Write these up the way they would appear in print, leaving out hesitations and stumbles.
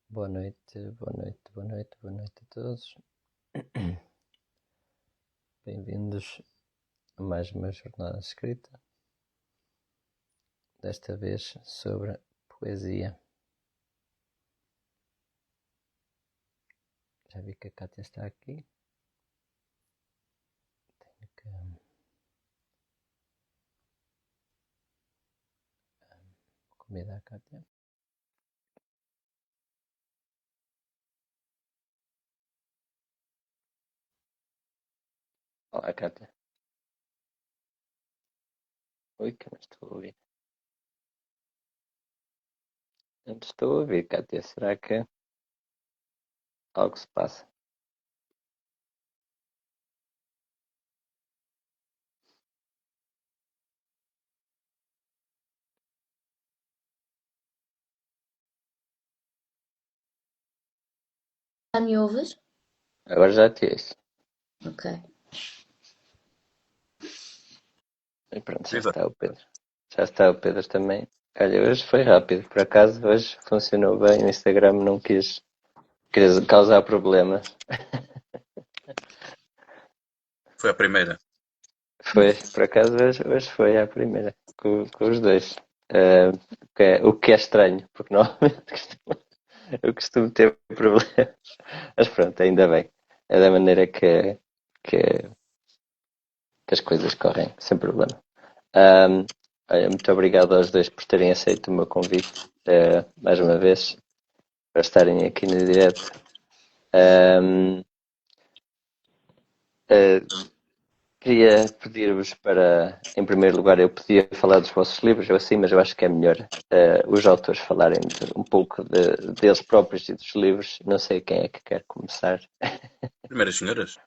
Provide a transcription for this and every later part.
Boa noite, boa noite, boa noite, boa noite a todos. Bem-vindos a mais uma jornada escrita, desta vez sobre poesia. Já vi que a Kátia está aqui. Tenho que convidar a Kátia. Olá, Kátia. Oi, que não estou a ouvir. Não te estou a ouvir, Kátia. Será que algo se passa? Já me ouves? Agora já te ouço. Ok. E pronto, já Viva! está o Pedro. Já está o Pedro também. Olha, hoje foi rápido. Por acaso, hoje funcionou bem. O Instagram não quis causar problemas. Foi a primeira. Foi, por acaso hoje foi a primeira, com os dois. O que é estranho, porque normalmente eu costumo ter problemas. Mas pronto, ainda bem. É da maneira que, que as coisas correm, sem problema. Um, Olha, muito obrigado aos dois por terem aceito o meu convite, mais uma vez, para estarem aqui no direto. Um, uh, Queria pedir-vos para, em primeiro lugar, eu podia falar dos vossos livros, eu assim, mas eu acho que é melhor os autores falarem um pouco deles próprios e dos livros. Não sei quem é que quer começar. Primeiras senhoras.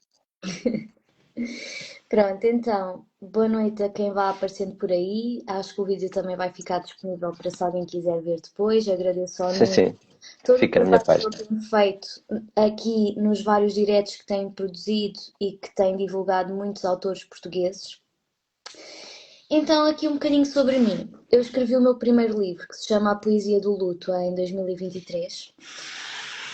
Pronto, então, boa noite a quem vá aparecendo por aí. Acho que o vídeo também vai ficar disponível para se alguém quiser ver depois. Agradeço ao Sim, Nuno sim, todo o fica na minha trabalho que ele página. tem feito aqui nos vários diretos que tem produzido e que tem divulgado muitos autores portugueses. Então, aqui um bocadinho sobre mim. Eu escrevi o meu primeiro livro, que se chama A Poesia do Luto, em 2023.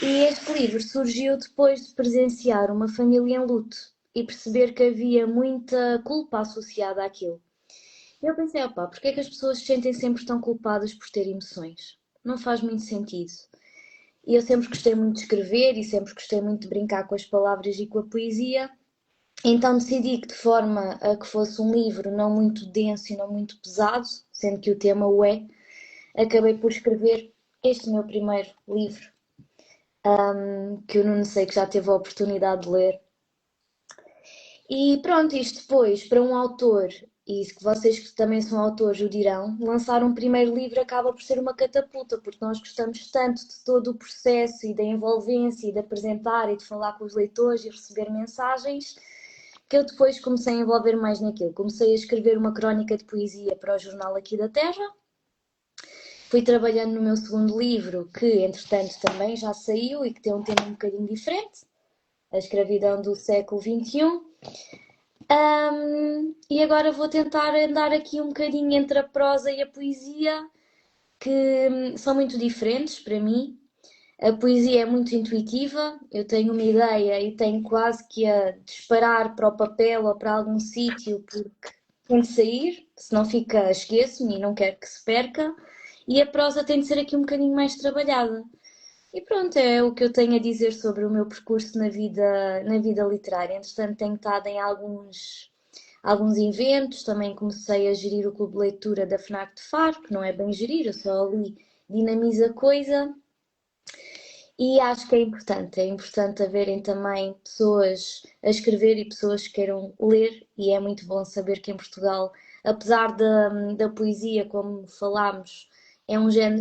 E este livro surgiu depois de presenciar uma família em luto e perceber que havia muita culpa associada àquilo. E eu pensei, opá, porque é que as pessoas se sentem sempre tão culpadas por ter emoções? Não faz muito sentido. E eu sempre gostei muito de escrever e sempre gostei muito de brincar com as palavras e com a poesia. Então decidi que de forma a que fosse um livro não muito denso e não muito pesado, sendo que o tema o é, acabei por escrever este meu primeiro livro, que eu não sei que já teve a oportunidade de ler. E pronto, isto depois, para um autor, e que vocês que também são autores o dirão, lançar um primeiro livro acaba por ser uma catapulta, porque nós gostamos tanto de todo o processo e da envolvência e de apresentar e de falar com os leitores e receber mensagens, que eu depois comecei a envolver mais naquilo. Comecei a escrever uma crónica de poesia para o jornal aqui da Terra. Fui trabalhando no meu segundo livro, que entretanto também já saiu e que tem um tema um bocadinho diferente, A Escravidão do Século XXI. E agora vou tentar andar aqui um bocadinho entre a prosa e a poesia, que são muito diferentes para mim. A poesia é muito intuitiva, eu tenho uma ideia e tenho quase que a disparar para o papel ou para algum sítio porque tem de sair, senão fica, esqueço-me e não quero que se perca. E a prosa tem de ser aqui um bocadinho mais trabalhada. E pronto, é o que eu tenho a dizer sobre o meu percurso na vida literária. Entretanto, tenho estado em alguns eventos, também comecei a gerir o clube de leitura da FNAC de Faro, que não é bem gerir, eu só ali dinamizo a coisa. E acho que é importante haverem também pessoas a escrever e pessoas que queiram ler, e é muito bom saber que em Portugal, apesar da poesia, como falámos,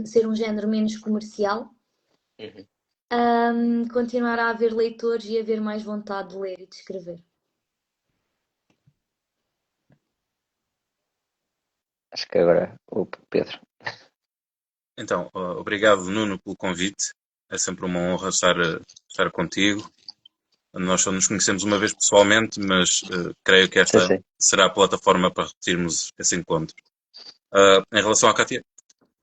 ser um género menos comercial, continuará a haver leitores e haver mais vontade de ler e de escrever. Acho que agora o Pedro. Então, obrigado, Nuno, pelo convite. É sempre uma honra estar contigo. Nós só nos conhecemos uma vez pessoalmente, mas creio que Sim, esta sim. será a plataforma para repetirmos esse encontro. Em relação à Cátia,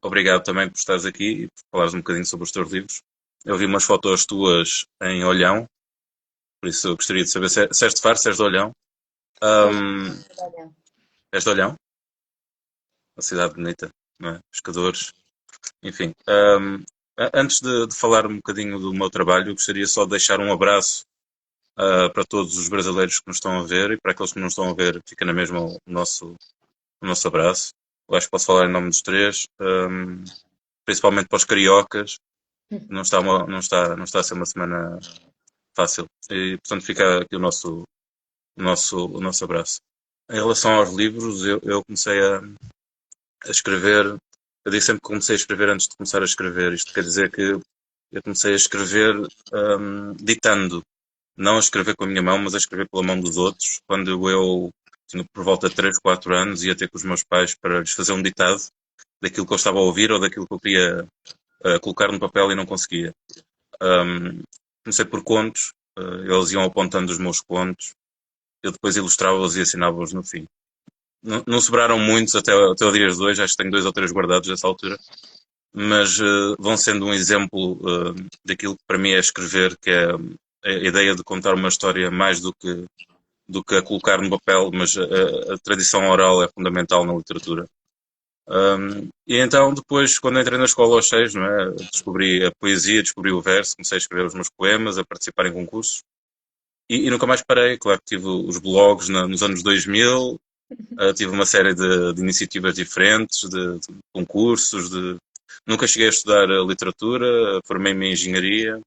obrigado também por estares aqui e por falares um bocadinho sobre os teus livros. eu vi umas fotos tuas em Olhão, por isso eu gostaria de saber se és de Faro, se és de Olhão. Ahm, És de Olhão? Uma cidade bonita, não é? Pescadores, enfim. Antes de falar um bocadinho do meu trabalho, eu gostaria só de deixar um abraço para todos os brasileiros que nos estão a ver e para aqueles que não estão a ver, fica na mesma o nosso abraço. Eu acho que posso falar em nome dos três, principalmente para os cariocas. Não está a ser uma semana fácil. E, portanto, fica aqui o nosso abraço. Em relação aos livros, eu comecei a escrever. Eu digo sempre que comecei a escrever antes de começar a escrever. Isto quer dizer que eu comecei a escrever ditando. Não a escrever com a minha mão, mas a escrever pela mão dos outros. Quando eu tinha por volta de 3, 4 anos, ia ter com os meus pais para lhes fazer um ditado daquilo que eu estava a ouvir ou daquilo que eu queria colocar no papel e não conseguia. Comecei por contos, eles iam apontando os meus contos, eu depois ilustrava-os e assinava-os no fim. Não sobraram muitos até o dia de hoje, acho que tenho 2 ou 3 guardados dessa altura, mas vão sendo um exemplo daquilo que para mim é escrever, que é a ideia de contar uma história mais do que a colocar no papel, mas a tradição oral é fundamental na literatura. E então depois, quando entrei na escola aos 6, não é, descobri a poesia, descobri o verso, comecei a escrever os meus poemas, a participar em concursos e nunca mais parei. Claro que tive os blogs nos anos 2000, tive uma série de iniciativas diferentes, de concursos, nunca cheguei a estudar literatura, formei-me em engenharia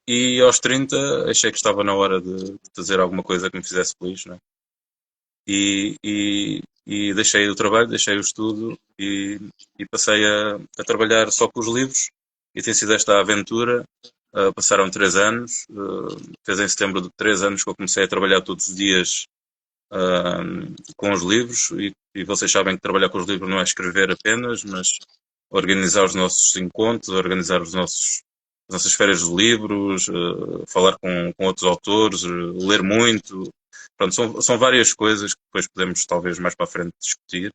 e aos 30 achei que estava na hora de fazer alguma coisa que me fizesse feliz, não é? E deixei o trabalho, deixei o estudo e passei a trabalhar só com os livros e tem sido esta aventura. Passaram 3 anos, fez em setembro de 3 anos que eu comecei a trabalhar todos os dias com os livros e vocês sabem que trabalhar com os livros não é escrever apenas, mas organizar os nossos encontros, organizar as nossas férias de livros, falar com outros autores, ler muito. Pronto, são várias coisas que depois podemos talvez mais para a frente discutir.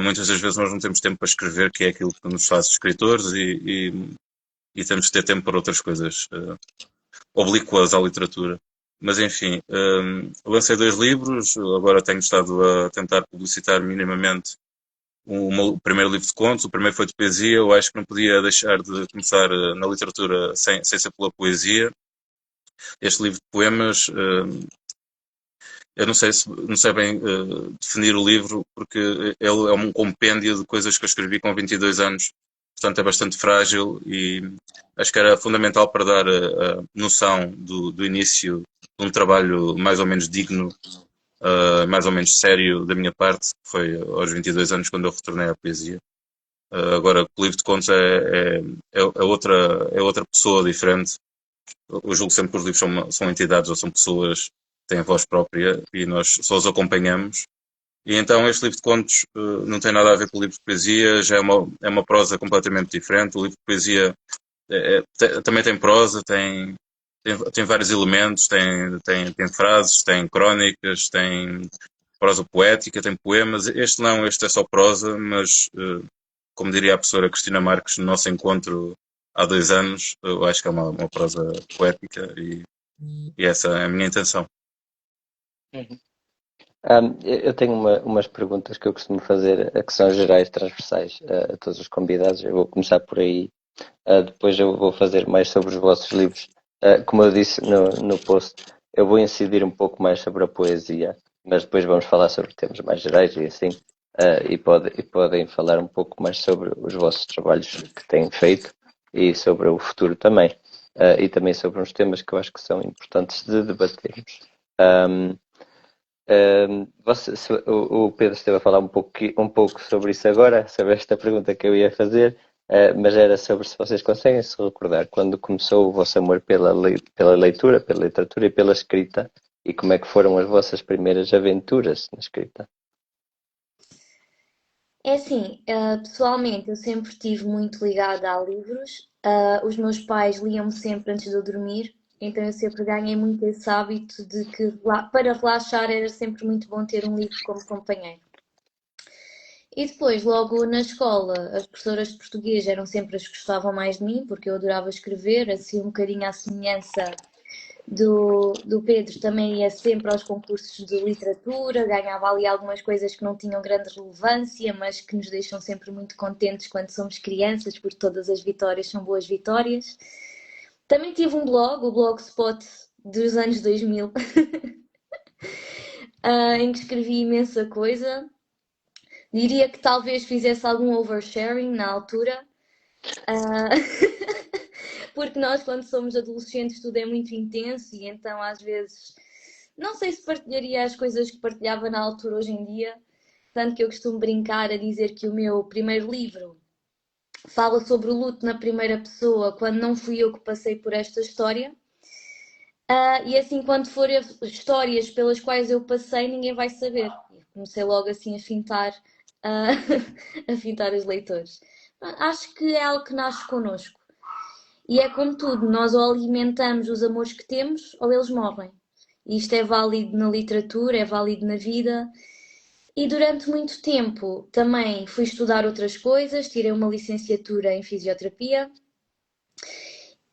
Muitas das vezes nós não temos tempo para escrever, que é aquilo que nos faz escritores, e temos que ter tempo para outras coisas oblíquas à literatura. Mas enfim, lancei 2 livros, agora tenho estado a tentar publicitar minimamente o meu primeiro livro de contos. O primeiro foi de poesia. Eu acho que não podia deixar de começar na literatura sem ser pela poesia. Este livro de poemas, eu não sei bem definir o livro, porque ele é um compêndio de coisas que eu escrevi com 22 anos, portanto é bastante frágil e acho que era fundamental para dar a noção do início de um trabalho mais ou menos digno, mais ou menos sério da minha parte, que foi aos 22 anos quando eu retornei à poesia. Agora, o livro de contos é outra pessoa diferente. Eu julgo sempre que os livros são entidades ou são pessoas que têm voz própria e nós só os acompanhamos. E então este livro de contos não tem nada a ver com o livro de poesia, já é uma prosa completamente diferente. O livro de poesia também tem prosa, tem vários elementos, tem frases, tem crónicas, tem prosa poética, tem poemas. Este não, este é só prosa, mas como diria a professora Cristina Marques no nosso encontro há 2 anos, eu acho que é uma prosa poética e essa é a minha intenção. Eu tenho umas perguntas que eu costumo fazer, que são gerais, transversais a todos os convidados. Eu vou começar por aí, depois eu vou fazer mais sobre os vossos livros. Como eu disse no post, eu vou incidir um pouco mais sobre a poesia, mas depois vamos falar sobre temas mais gerais e assim, e podem falar um pouco mais sobre os vossos trabalhos que têm feito e sobre o futuro também, e também sobre uns temas que eu acho que são importantes de debatermos. O Pedro esteve a falar um pouco sobre isso agora, sobre esta pergunta que eu ia fazer, mas era sobre se vocês conseguem se recordar quando começou o vosso amor pela leitura, pela literatura e pela escrita, e como é que foram as vossas primeiras aventuras na escrita. É assim, pessoalmente eu sempre estive muito ligada a livros. Os meus pais liam-me sempre antes de eu dormir, então eu sempre ganhei muito esse hábito de que para relaxar era sempre muito bom ter um livro como companheiro. E depois, logo na escola, as professoras de português eram sempre as que gostavam mais de mim, porque eu adorava escrever, assim um bocadinho à semelhança do Pedro, também ia sempre aos concursos de literatura, ganhava ali algumas coisas que não tinham grande relevância, mas que nos deixam sempre muito contentes quando somos crianças, porque todas as vitórias são boas vitórias. Também tive um blog, o Blogspot dos anos 2000, em que escrevi imensa coisa. Diria que talvez fizesse algum oversharing na altura, porque nós, quando somos adolescentes, tudo é muito intenso e então às vezes não sei se partilharia as coisas que partilhava na altura hoje em dia, tanto que eu costumo brincar a dizer que o meu primeiro livro fala sobre o luto na primeira pessoa, quando não fui eu que passei por esta história. E assim, quando forem histórias pelas quais eu passei, ninguém vai saber. E comecei logo assim a fintar, a fintar os leitores. Acho que é algo que nasce connosco. E é como tudo, nós ou alimentamos os amores que temos ou eles morrem. E isto é válido na literatura, é válido na vida. E durante muito tempo também fui estudar outras coisas, tirei uma licenciatura em fisioterapia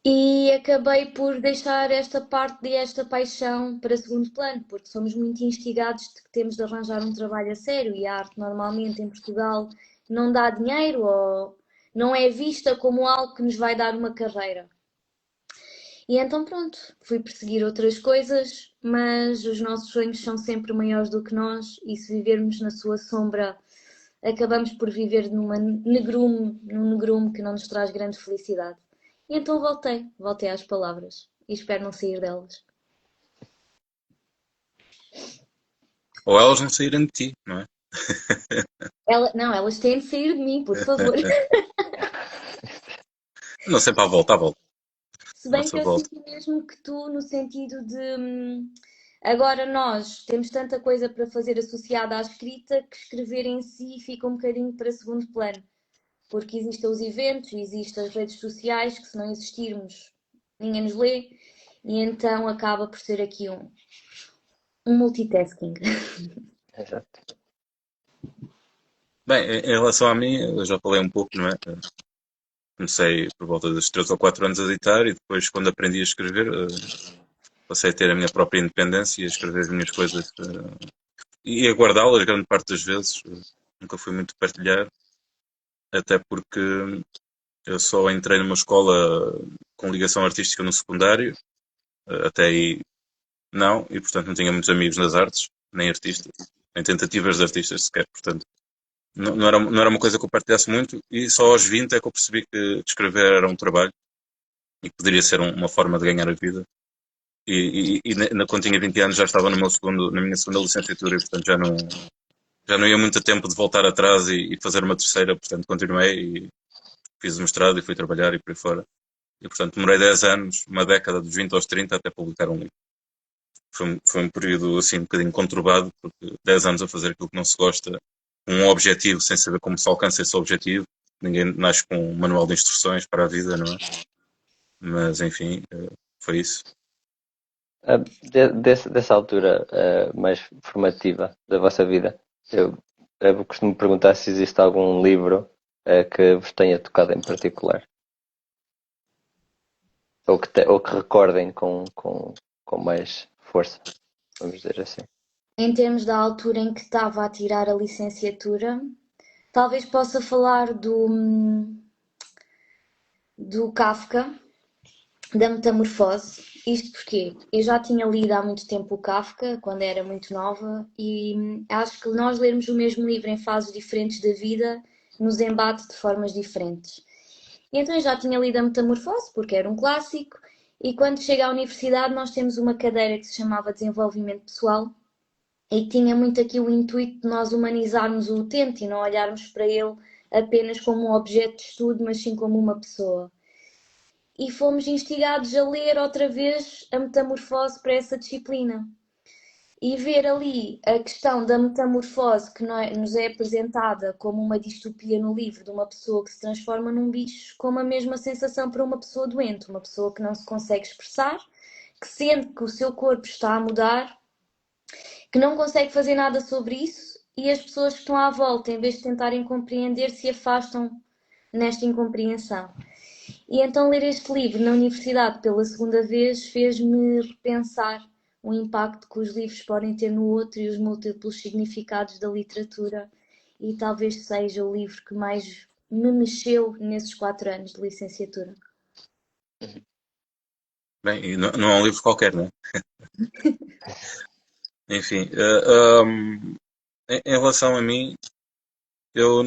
e acabei por deixar esta parte de esta paixão para segundo plano, porque somos muito instigados de que temos de arranjar um trabalho a sério e a arte normalmente em Portugal não dá dinheiro ou não é vista como algo que nos vai dar uma carreira. E então pronto, fui perseguir outras coisas, mas os nossos sonhos são sempre maiores do que nós e se vivermos na sua sombra, acabamos por viver num negrume que não nos traz grande felicidade. E então voltei às palavras e espero não sair delas. Ou elas não saírem de ti, não é? Não, elas têm de sair de mim, por favor. Não sempre à volta, à volta. Se bem Nossa que eu volta. sinto mesmo que tu, no sentido de agora nós temos tanta coisa para fazer associada à escrita que escrever em si fica um bocadinho para segundo plano. Porque existem os eventos, existem as redes sociais, que se não existirmos, ninguém nos lê, e então acaba por ser aqui um multitasking. Exato. Bem, em relação a mim, eu já falei um pouco, não é? Comecei por volta dos 3 ou 4 anos a editar e depois, quando aprendi a escrever, passei a ter a minha própria independência e a escrever as minhas coisas e a guardá-las grande parte das vezes. Nunca fui muito partilhar, até porque eu só entrei numa escola com ligação artística no secundário, até aí não, e portanto não tinha muitos amigos nas artes, nem artistas, nem tentativas de artistas sequer, portanto não era uma coisa que eu partilhasse muito e só aos 20 é que eu percebi que escrever era um trabalho e que poderia ser uma forma de ganhar a vida. Quando tinha 20 anos já estava na minha segunda licenciatura e portanto já não ia muito a tempo de voltar atrás e fazer uma terceira, portanto continuei e fiz o mestrado e fui trabalhar e por aí fora. E portanto demorei 10 anos, uma década dos 20 aos 30 até publicar um livro. Foi um período assim um bocadinho conturbado, porque 10 anos a fazer aquilo que não se gosta, um objetivo sem saber como se alcança esse objetivo. Ninguém nasce com um manual de instruções para a vida, não é? Mas enfim, foi isso. Dessa altura mais formativa da vossa vida, eu costumo perguntar se existe algum livro que vos tenha tocado em particular. Ou que recordem com mais força, vamos dizer assim. Em termos da altura em que estava a tirar a licenciatura, talvez possa falar do Kafka, da Metamorfose. Isto porque eu já tinha lido há muito tempo o Kafka, quando era muito nova, e acho que nós lermos o mesmo livro em fases diferentes da vida nos embate de formas diferentes. E então eu já tinha lido a Metamorfose, porque era um clássico, e quando chega à universidade nós temos uma cadeira que se chamava Desenvolvimento Pessoal, e que tinha muito aqui o intuito de nós humanizarmos o utente e não olharmos para ele apenas como um objeto de estudo, mas sim como uma pessoa. E fomos instigados a ler outra vez a Metamorfose para essa disciplina. E ver ali a questão da metamorfose que nos é apresentada como uma distopia no livro de uma pessoa que se transforma num bicho, com a mesma sensação para uma pessoa doente, uma pessoa que não se consegue expressar, que sente que o seu corpo está a mudar, que não consegue fazer nada sobre isso e as pessoas que estão à volta, em vez de tentarem compreender, se afastam nesta incompreensão. E então ler este livro na universidade pela segunda vez fez-me repensar o impacto que os livros podem ter no outro e os múltiplos significados da literatura, e talvez seja o livro que mais me mexeu nesses 4 anos de licenciatura. Bem, e não é um livro qualquer, não é? Enfim, em relação a mim, eu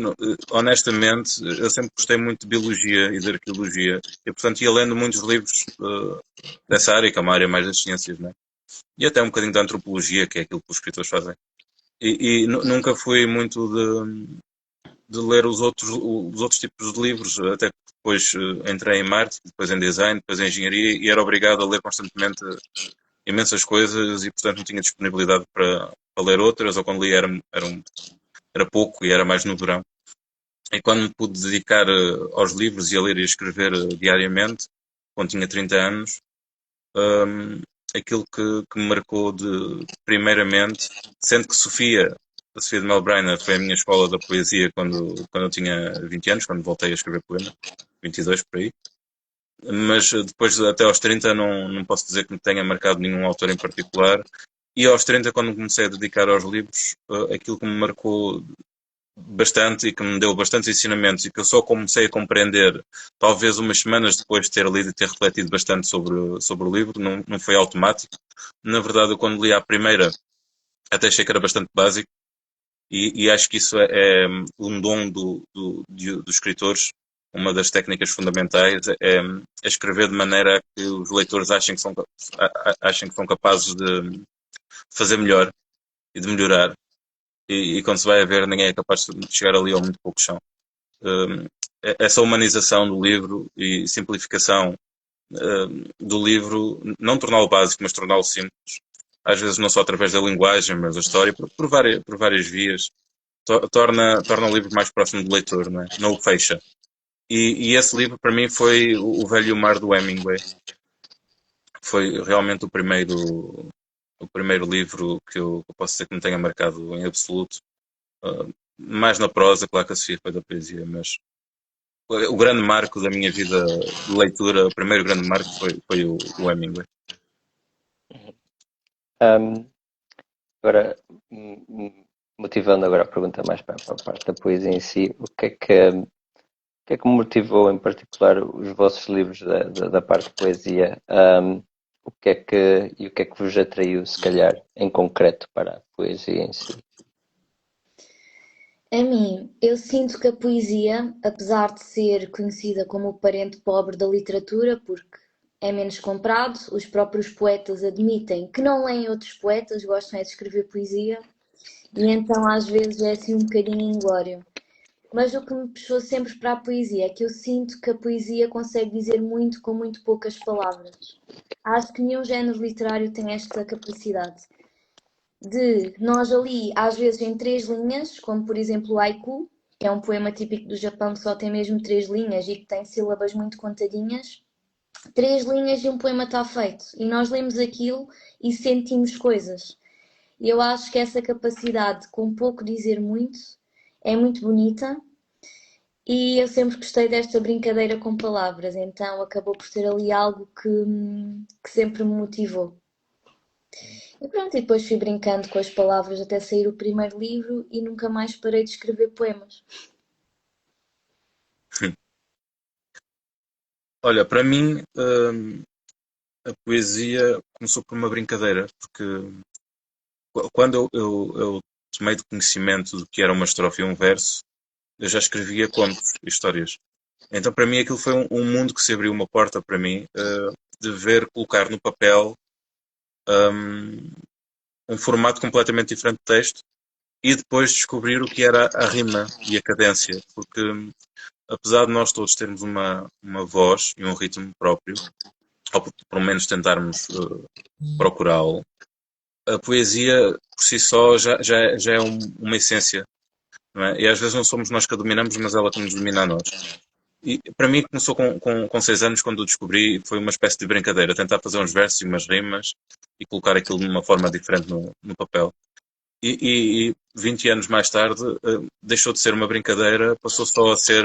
honestamente, eu sempre gostei muito de biologia e de arqueologia, e portanto ia lendo muitos livros dessa área, que é uma área mais das ciências, né? E até um bocadinho da antropologia, que é aquilo que os escritores fazem. E nunca fui muito de ler os outros tipos de livros, até que depois entrei em marketing, depois em design, depois em engenharia, e era obrigado a ler constantemente imensas coisas e portanto não tinha disponibilidade para ler outras, ou quando li era pouco e era mais no verão. E quando me pude dedicar aos livros e a ler e a escrever diariamente, quando tinha 30 anos, aquilo que me marcou primeiramente, sendo que a Sofia de Melbrenner foi a minha escola da poesia quando eu tinha 20 anos, quando voltei a escrever poema, 22 por aí. Mas depois, até aos 30, não posso dizer que me tenha marcado nenhum autor em particular. E aos 30, quando comecei a dedicar aos livros, aquilo que me marcou bastante e que me deu bastantes ensinamentos e que eu só comecei a compreender talvez umas semanas depois de ter lido e ter refletido bastante sobre o livro, não foi automático. Na verdade, eu quando li a primeira até achei que era bastante básico e acho que isso é um dom dos escritores. Uma das técnicas fundamentais é escrever de maneira a que os leitores achem que são capazes de fazer melhor e de melhorar. E quando se vai a ver, ninguém é capaz de chegar ali ao muito pouco chão. Essa humanização do livro e simplificação do livro, não torná-lo básico, mas torná-lo simples, às vezes não só através da linguagem, mas da história, por várias vias, torna o livro mais próximo do leitor, não é? Não o fecha. E esse livro, para mim, foi O Velho e o Mar do Hemingway. Foi realmente o primeiro livro que eu posso dizer que me tenha marcado em absoluto. Mais na prosa, claro que a Sofia foi da poesia, mas o grande marco da minha vida de leitura, o primeiro grande marco foi o Hemingway. Agora, motivando agora a pergunta mais para a parte da poesia em si, o que é que motivou em particular os vossos livros da parte de poesia? O que é que vos atraiu, se calhar, em concreto para a poesia em si? A mim, eu sinto que a poesia, apesar de ser conhecida como o parente pobre da literatura, porque é menos comprado, os próprios poetas admitem que não leem outros poetas, gostam é de escrever poesia, e então às vezes é assim um bocadinho inglório. Mas o que me puxou sempre para a poesia é que eu sinto que a poesia consegue dizer muito com muito poucas palavras. Acho que nenhum género literário tem esta capacidade de nós ali, às vezes em 3 linhas, como por exemplo o haiku, que é um poema típico do Japão que só tem mesmo 3 linhas e que tem sílabas muito contadinhas. 3 linhas e um poema está feito. E nós lemos aquilo e sentimos coisas. E eu acho que essa capacidade de com pouco dizer muito é muito bonita. E eu sempre gostei desta brincadeira com palavras, então acabou por ser ali algo que sempre me motivou. E pronto, e depois fui brincando com as palavras até sair o primeiro livro e nunca mais parei de escrever poemas. Olha, para mim, a poesia começou por uma brincadeira, porque quando eu tomei de conhecimento do que era uma estrofe e um verso, eu já escrevia contos, histórias. Então, para mim, aquilo foi um mundo que se abriu uma porta para mim, de ver, colocar no papel um formato completamente diferente de texto e depois descobrir o que era a rima e a cadência, porque apesar de nós todos termos uma voz e um ritmo próprio, ou pelo menos tentarmos procurá-lo, a poesia por si só já é uma essência, não é? E às vezes não somos nós que a dominamos, mas ela que nos domina a nós. E para mim começou com 6 anos, quando o descobri, foi uma espécie de brincadeira, tentar fazer uns versos e umas rimas e colocar aquilo de uma forma diferente no papel. e 20 anos mais tarde deixou de ser uma brincadeira, passou só a ser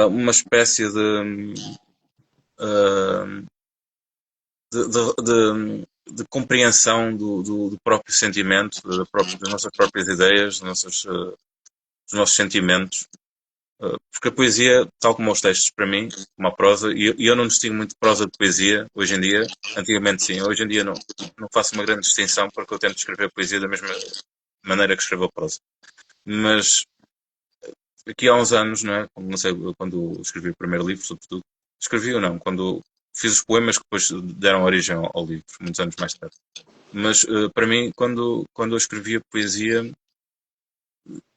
uma espécie uh, de compreensão do próprio sentimento, das nossas próprias ideias, dos nossos sentimentos. Porque a poesia, tal como os textos para mim, como a prosa, e eu não distingo muito prosa de poesia hoje em dia, antigamente sim, hoje em dia não faço uma grande distinção porque eu tento escrever poesia da mesma maneira que escrevo a prosa. Mas aqui há uns anos, não é? Não sei, quando escrevi o primeiro livro, sobretudo, escrevi ou não, quando fiz os poemas que depois deram origem ao livro, muitos anos mais tarde. Mas para mim, quando eu escrevia poesia,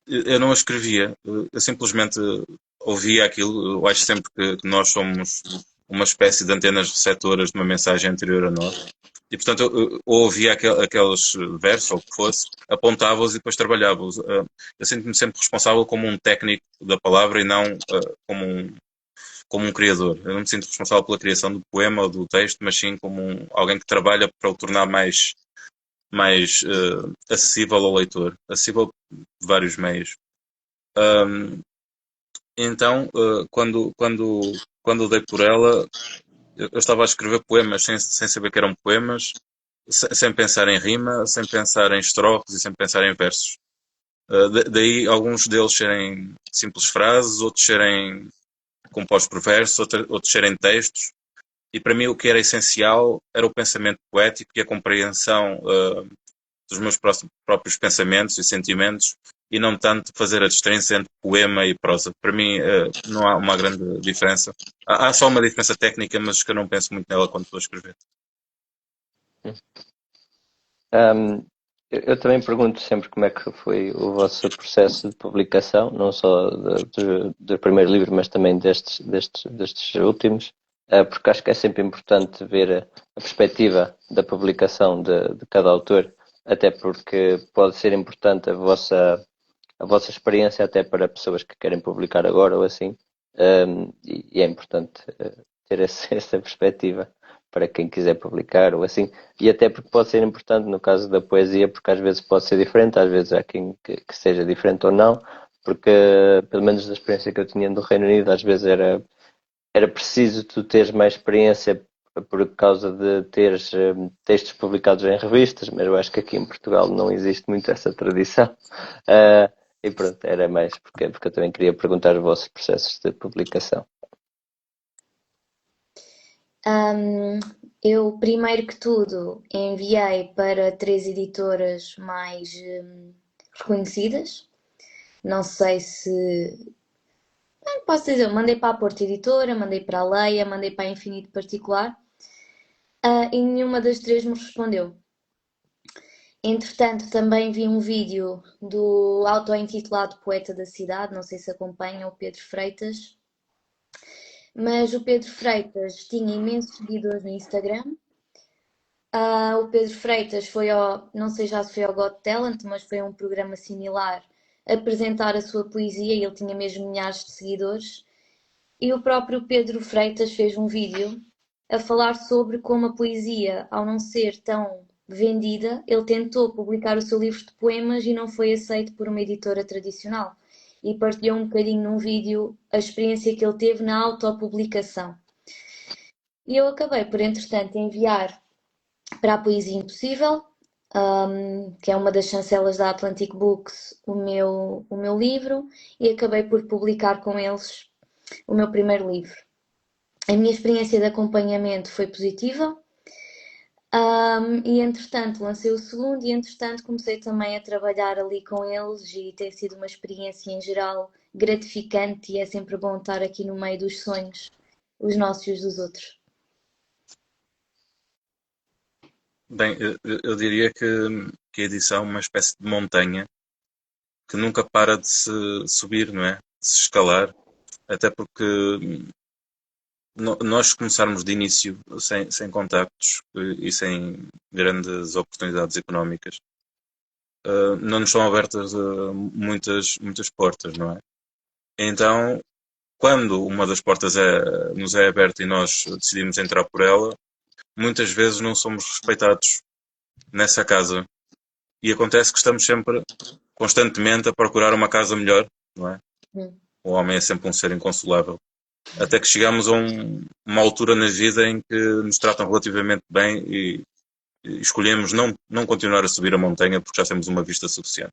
eu não a escrevia, eu simplesmente ouvia aquilo. Eu acho sempre que nós somos uma espécie de antenas receptoras de uma mensagem anterior a nós. E, portanto, eu ouvia aqueles versos, ou o que fosse, apontava-os e depois trabalhava-os. Eu sinto-me sempre responsável como um técnico da palavra e não como um criador. Eu não me sinto responsável pela criação do poema ou do texto, mas sim como alguém que trabalha para o tornar mais acessível ao leitor, acessível de vários meios. Então, quando dei por ela, eu estava a escrever poemas sem saber que eram poemas, sem pensar em rima, sem pensar em estrofes e sem pensar em versos. Daí alguns deles serem simples frases, outros serem compostos por versos, outros serem textos. E para mim o que era essencial era o pensamento poético e a compreensão dos meus próprios pensamentos e sentimentos, e não tanto fazer a distinção entre poema e prosa. Para mim não há uma grande diferença. Há só uma diferença técnica, mas que eu não penso muito nela quando estou a escrever. Eu também pergunto sempre como é que foi o vosso processo de publicação, não só do primeiro livro, mas também destes últimos, porque acho que é sempre importante ver a perspectiva da publicação de cada autor, até porque pode ser importante a vossa experiência até para pessoas que querem publicar agora ou assim, e é importante ter essa perspectiva para quem quiser publicar ou assim, e até porque pode ser importante no caso da poesia, porque às vezes pode ser diferente, às vezes há quem que seja diferente ou não, porque pelo menos da experiência que eu tinha do Reino Unido, às vezes era preciso tu teres mais experiência por causa de teres textos publicados em revistas, mas eu acho que aqui em Portugal não existe muito essa tradição. E pronto, era mais porque eu também queria perguntar os vossos processos de publicação. Eu, primeiro que tudo, enviei para 3 editoras mais reconhecidas. Não sei se. Bem, posso dizer, mandei para a Porta Editora, mandei para a Leia, mandei para a Infinito Particular, e nenhuma das 3 me respondeu. Entretanto, também vi um vídeo do auto-intitulado Poeta da Cidade, não sei se acompanham, o Pedro Freitas. Mas o Pedro Freitas tinha imensos seguidores no Instagram. O Pedro Freitas foi não sei já se foi ao Got Talent, mas foi a um programa similar, apresentar a sua poesia e ele tinha mesmo milhares de seguidores. E o próprio Pedro Freitas fez um vídeo a falar sobre como a poesia, ao não ser tão vendida, ele tentou publicar o seu livro de poemas e não foi aceito por uma editora tradicional. E partilhou um bocadinho num vídeo a experiência que ele teve na autopublicação. E eu acabei por, entretanto, enviar para a Poesia Impossível, que é uma das chancelas da Atlantic Books, o meu livro, e acabei por publicar com eles o meu primeiro livro. A minha experiência de acompanhamento foi positiva, e entretanto lancei o segundo e entretanto comecei também a trabalhar ali com eles e tem sido uma experiência em geral gratificante e é sempre bom estar aqui no meio dos sonhos, os nossos e os dos outros. Bem, eu diria que a edição é uma espécie de montanha que nunca para de se subir, não é? De se escalar, até porque nós começarmos de início sem contactos e sem grandes oportunidades económicas, não nos são abertas muitas portas, não é? Então, quando uma das portas nos é aberta e nós decidimos entrar por ela, muitas vezes não somos respeitados nessa casa. e acontece que estamos sempre, constantemente, a procurar uma casa melhor, não é? O homem é sempre um ser inconsolável. Até que chegamos a uma altura na vida em que nos tratam relativamente bem e escolhemos não continuar a subir a montanha porque já temos uma vista suficiente.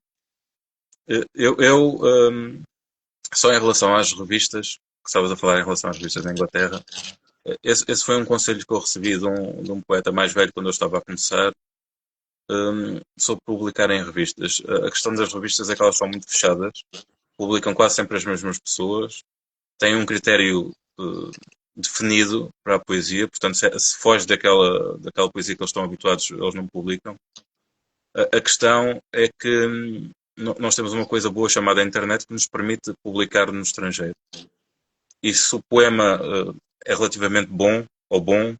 Só em relação às revistas, que estavas a falar em relação às revistas da Inglaterra, esse foi um conselho que eu recebi de um poeta mais velho quando eu estava a começar, sobre publicar em revistas. A questão das revistas é que elas são muito fechadas, publicam quase sempre as mesmas pessoas, têm um critério definido para a poesia, portanto, se foge daquela poesia que eles estão habituados, eles não publicam. A questão é que nós temos uma coisa boa chamada internet que nos permite publicar no estrangeiro. E se o poema é relativamente bom ou bom,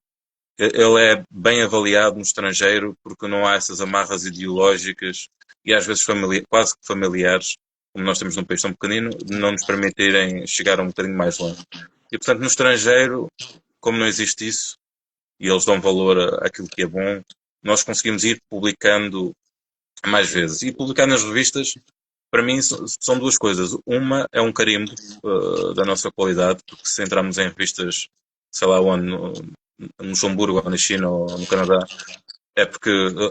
ele é bem avaliado no estrangeiro porque não há essas amarras ideológicas e às vezes quase que familiares, como nós temos num país tão pequenino, de não nos permitirem chegar um bocadinho mais longe. E portanto no estrangeiro, como não existe isso, e eles dão valor àquilo que é bom, nós conseguimos ir publicando mais vezes. E publicar nas revistas, para mim, são duas coisas. Uma é um carimbo da nossa qualidade, porque se entrarmos em revistas, sei lá onde, no Luxemburgo, ou na China, ou no Canadá, é porque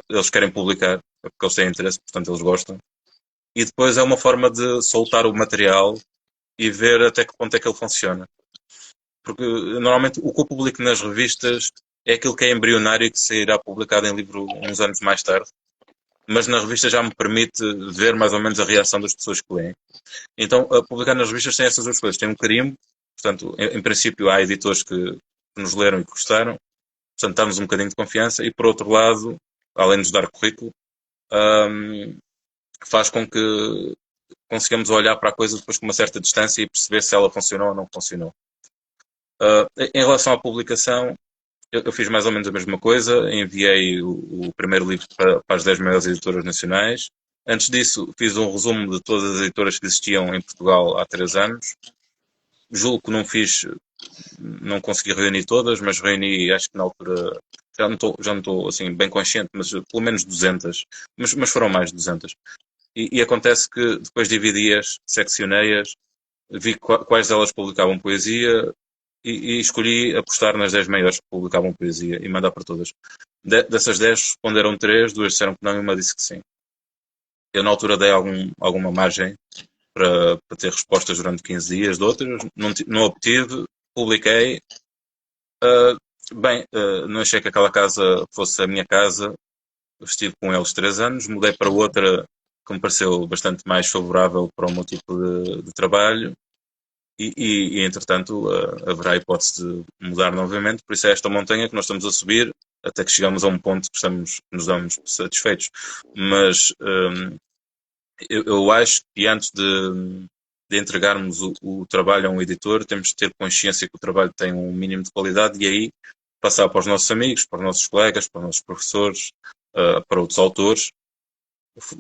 eles querem publicar, é porque eles têm interesse, portanto eles gostam. E depois é uma forma de soltar o material e ver até que ponto é que ele funciona. Porque normalmente o que eu publico nas revistas é aquilo que é embrionário e que sairá publicado em livro uns anos mais tarde. Mas na revista já me permite ver mais ou menos a reação das pessoas que leem. Então, publicar nas revistas tem essas duas coisas. Tem um carimbo, portanto, em princípio há editores que nos leram e que gostaram, portanto, dá-nos um bocadinho de confiança e, por outro lado, além de nos dar currículo, faz com que consigamos olhar para a coisa depois com uma certa distância e perceber se ela funcionou ou não funcionou. Em relação à publicação, eu fiz mais ou menos a mesma coisa, enviei o primeiro livro para as 10 maiores editoras nacionais. Antes disso, fiz um resumo de todas as editoras que existiam em Portugal há 3 anos. Julgo que não consegui reunir todas, mas reuni, acho que na altura, já não estou assim, bem consciente, mas pelo menos 200, mas foram mais de 200. E acontece que depois dividi-as, seccionei-as, vi quais delas publicavam poesia, e escolhi apostar nas 10 maiores que publicavam poesia e mandar para todas. Dessas 10 responderam 3, 2 disseram que não e uma disse que sim. Eu na altura dei alguma margem para ter respostas durante 15 dias de outras, não obtive, publiquei. Não achei que aquela casa fosse a minha casa, estive com eles 3 anos, mudei para outra que me pareceu bastante mais favorável para o meu tipo de trabalho. E entretanto, haverá a hipótese de mudar novamente. Por isso é esta montanha que nós estamos a subir até que chegamos a um ponto que nos damos satisfeitos. Mas eu acho que antes de entregarmos o trabalho a um editor, temos de ter consciência que o trabalho tem um mínimo de qualidade e aí passar para os nossos amigos, para os nossos colegas, para os nossos professores, para outros autores.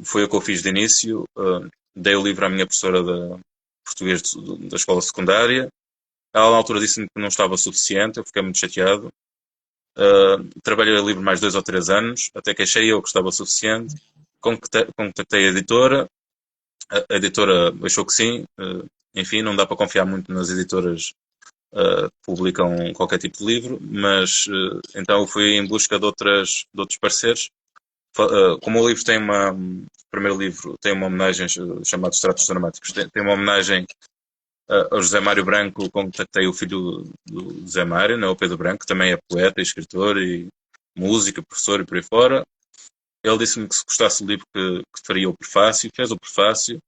Foi o que eu fiz de início. Dei o livro à minha professora português da escola secundária. Ela na altura disse-me que não estava suficiente, eu fiquei muito chateado. Trabalhei o livro mais 2 ou 3 anos, até que achei eu que estava suficiente. Contactei a editora. A editora achou que sim. Enfim, não dá para confiar muito nas editoras que publicam qualquer tipo de livro, mas então eu fui em busca de outros parceiros. Como o livro tem o primeiro livro tem uma homenagem chamada Extratos Dramáticos, tem uma homenagem ao José Mário Branco. Contactei o filho do José Mário, né, o Pedro Branco, que também é poeta, escritor e músico, professor e por aí fora. Ele disse-me que se gostasse do livro que faria o prefácio, fez o prefácio.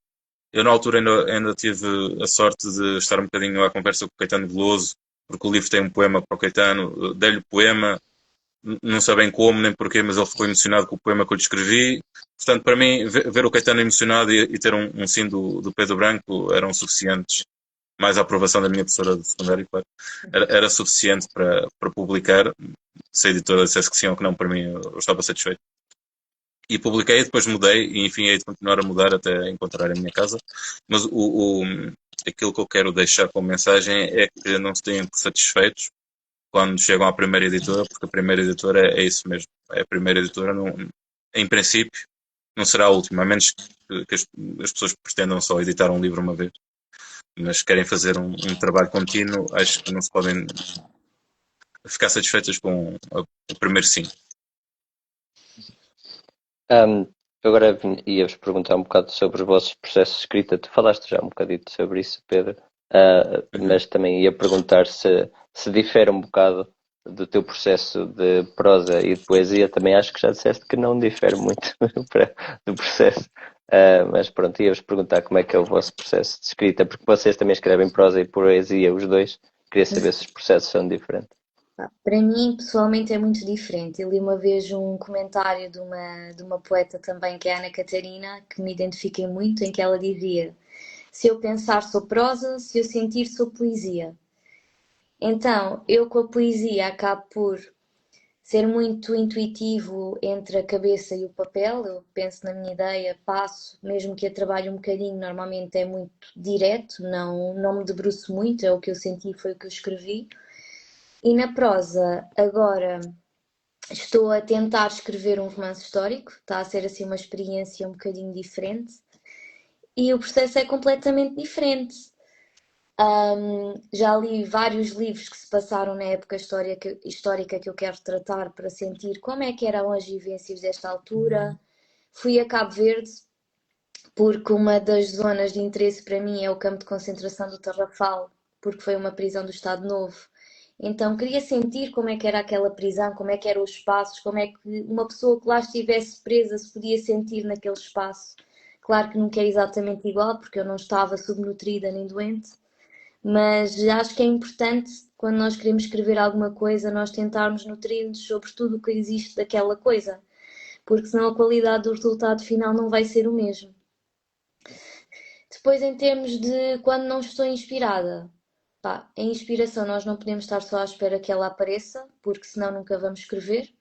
Eu na altura ainda tive a sorte de estar um bocadinho à conversa com o Caetano Veloso, porque o livro tem um poema para o Caetano, dei-lhe o poema, não sei bem como nem porquê, mas ele ficou emocionado com o poema que eu lhe escrevi. Portanto, para mim, ver o Caetano emocionado e ter um sim do Pedro Branco eram suficientes. Mais a aprovação da minha professora de secundário, claro. Era suficiente para publicar. Se a editora dissesse que sim ou que não, para mim, eu estava satisfeito. E publiquei, depois mudei, e enfim, hei de continuar a mudar até encontrar a minha casa. Mas aquilo que eu quero deixar como mensagem é que não se deem por satisfeitos quando chegam à primeira editora, porque a primeira editora é isso mesmo. É a primeira editora, em princípio, não será a última, a menos que as pessoas pretendam só editar um livro uma vez. Mas querem fazer um trabalho contínuo, acho que não se podem ficar satisfeitas com o primeiro sim. Agora ia-vos perguntar um bocado sobre os vossos processos de escrita. Tu falaste já um bocadito sobre isso, Pedro, mas também ia perguntar se difere um bocado do teu processo de prosa e de poesia. Também acho que já disseste que não difere muito do processo. Mas pronto, ia-vos perguntar como é que é o vosso processo de escrita, porque vocês também escrevem prosa e poesia, os dois. Queria saber se os processos são diferentes. Para mim, pessoalmente, é muito diferente. Eu li uma vez um comentário de uma poeta também, que é a Ana Catarina, que me identifiquei muito, em que ela dizia: se eu pensar, sou prosa, se eu sentir, sou poesia. Então, eu com a poesia acabo por ser muito intuitivo entre a cabeça e o papel. Eu penso na minha ideia, passo, mesmo que a trabalhe um bocadinho, normalmente é muito direto, não me debruço muito, é o que eu senti, foi o que eu escrevi. E na prosa, agora estou a tentar escrever um romance histórico, está a ser assim uma experiência um bocadinho diferente e o processo é completamente diferente. Já li vários livros que se passaram na época histórica que eu quero tratar para sentir como é que eram as vivências desta altura. Fui a Cabo Verde porque uma das zonas de interesse para mim é o campo de concentração do Tarrafal, porque foi uma prisão do Estado Novo. Então queria sentir como é que era aquela prisão, como é que eram os espaços, como é que uma pessoa que lá estivesse presa se podia sentir naquele espaço. Claro que nunca é exatamente igual, porque eu não estava subnutrida nem doente, mas acho que é importante, quando nós queremos escrever alguma coisa, nós tentarmos nutrir-nos sobre tudo o que existe daquela coisa, porque senão a qualidade do resultado final não vai ser o mesmo. Depois, em termos de quando não estou inspirada, pá, a inspiração nós não podemos estar só à espera que ela apareça, porque senão nunca vamos escrever,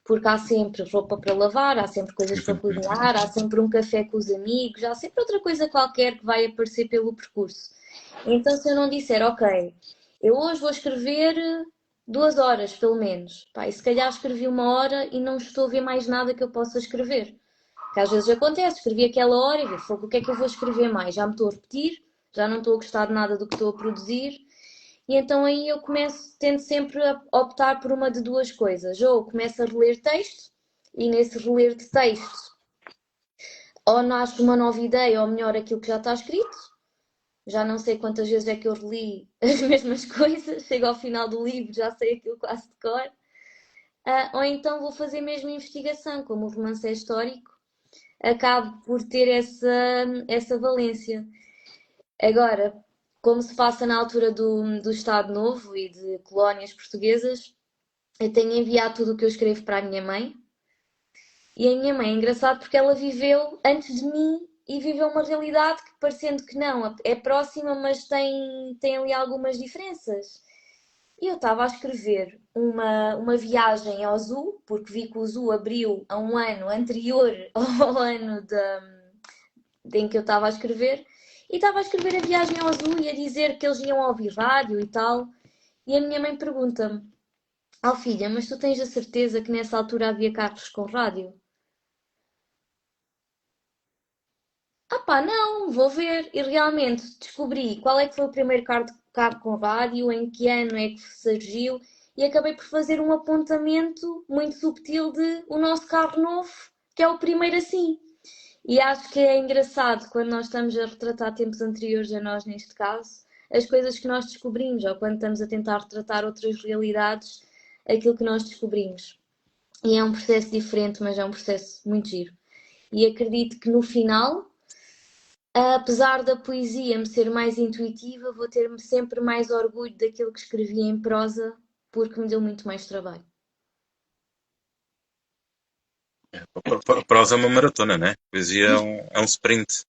porque há sempre roupa para lavar, há sempre coisas para cozinhar, há sempre um café com os amigos, há sempre outra coisa qualquer que vai aparecer pelo percurso. Então, se eu não disser, ok, eu hoje vou escrever 2 horas, pelo menos, pá, e se calhar escrevi 1 hora e não estou a ver mais nada que eu possa escrever. Que às vezes acontece, escrevi aquela hora e vi, o que é que eu vou escrever mais? Já me estou a repetir, já não estou a gostar de nada do que estou a produzir, e então aí eu tento sempre a optar por uma de duas coisas. Ou começo a reler texto, e nesse reler de texto, ou nasce uma nova ideia, ou melhor, aquilo que já está escrito. Já não sei quantas vezes é que eu reli as mesmas coisas, chego ao final do livro, já sei aquilo quase de cor. Ou então vou fazer mesmo investigação, como o romance é histórico, acabo por ter essa valência. Agora, como se passa na altura do Estado Novo e de colónias portuguesas, eu tenho enviado tudo o que eu escrevo para a minha mãe. E a minha mãe é engraçado porque ela viveu antes de mim e viveu uma realidade que, parecendo que não, é próxima, mas tem ali algumas diferenças. E eu estava a escrever uma viagem ao zoo, porque vi que o zoo abriu a um ano anterior ao ano em que eu estava a escrever, e estava a escrever a viagem ao zoo e a dizer que eles iam ouvir rádio e tal. E a minha mãe pergunta-me: "Oh filha, mas tu tens a certeza que nessa altura havia carros com rádio?" Ah pá, não, vou ver. E realmente descobri qual é que foi o primeiro carro com rádio, em que ano é que surgiu, e acabei por fazer um apontamento muito subtil de o nosso carro novo, que é o primeiro assim. E acho que é engraçado quando nós estamos a retratar tempos anteriores a nós, neste caso, as coisas que nós descobrimos, ou quando estamos a tentar retratar outras realidades, aquilo que nós descobrimos. E é um processo diferente, mas é um processo muito giro. E acredito que no final, apesar da poesia me ser mais intuitiva, vou ter sempre mais orgulho daquilo que escrevi em prosa, porque me deu muito mais trabalho. A prosa é uma maratona, né? A poesia é um sprint.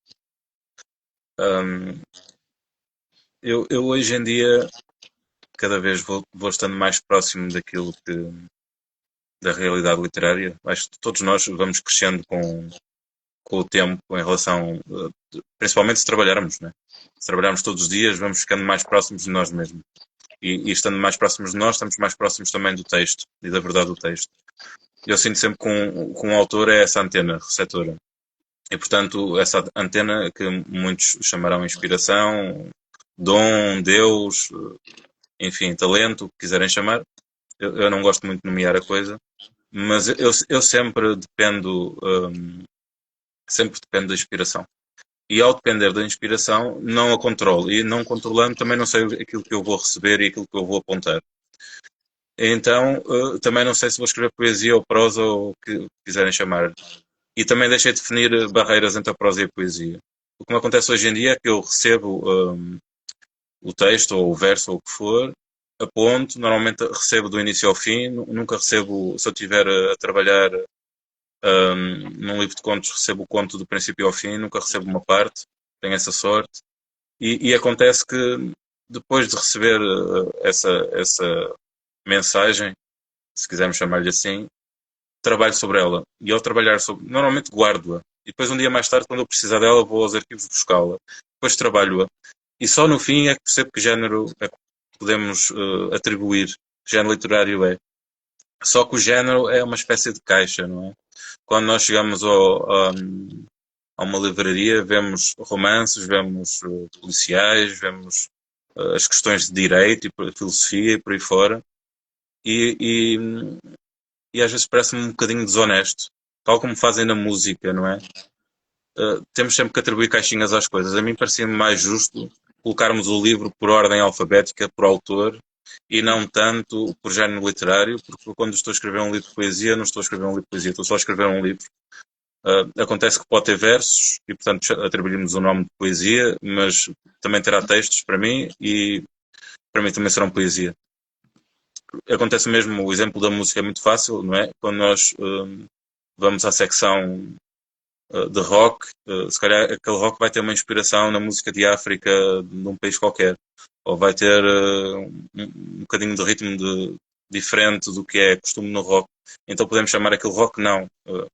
Eu hoje em dia, cada vez vou estando mais próximo da realidade literária. Acho que todos nós vamos crescendo com o tempo em relação, principalmente se trabalharmos, né? Se trabalharmos todos os dias, vamos ficando mais próximos de nós mesmos. E estando mais próximos de nós, estamos mais próximos também do texto e da verdade do texto. Eu sinto sempre que um autor é essa antena receptora. E, portanto, essa antena que muitos chamarão inspiração, dom, Deus, enfim, talento, o que quiserem chamar. Eu não gosto muito de nomear a coisa, mas eu sempre dependo da inspiração. E ao depender da inspiração, não a controlo. E não controlando, também não sei aquilo que eu vou receber e aquilo que eu vou apontar. Então, também não sei se vou escrever poesia ou prosa ou o que quiserem chamar. E também deixei de definir barreiras entre a prosa e a poesia. O que me acontece hoje em dia é que eu recebo o texto ou o verso ou o que for, aponto, normalmente recebo do início ao fim, nunca recebo, se eu estiver a trabalhar num livro de contos, recebo o conto do princípio ao fim, nunca recebo uma parte, tenho essa sorte. E acontece que depois de receber essa mensagem, se quisermos chamar-lhe assim, trabalho sobre ela. E ao trabalhar sobre, normalmente guardo-a. E depois um dia mais tarde, quando eu precisar dela, vou aos arquivos buscá-la. Depois trabalho-a. E só no fim é que percebo que género é que podemos atribuir, que género literário é. Só que o género é uma espécie de caixa, não é? Quando nós chegamos a uma livraria, vemos romances, vemos policiais, vemos as questões de direito e filosofia e por aí fora. E, e às vezes parece-me um bocadinho desonesto, tal como fazem na música, não é? Temos sempre que atribuir caixinhas às coisas. A mim parecia-me mais justo colocarmos o livro por ordem alfabética, por autor, e não tanto por género literário, porque quando estou a escrever um livro de poesia, não estou a escrever um livro de poesia, estou só a escrever um livro. Acontece que pode ter versos, e portanto atribuímos o nome de poesia, mas também terá textos para mim, e para mim também serão poesia. Acontece mesmo, o exemplo da música é muito fácil, não é? Quando nós vamos à secção de rock, se calhar aquele rock vai ter uma inspiração na música de África de um país qualquer, ou vai ter um bocadinho de ritmo diferente do que é costume no rock. Então podemos chamar aquele rock, não.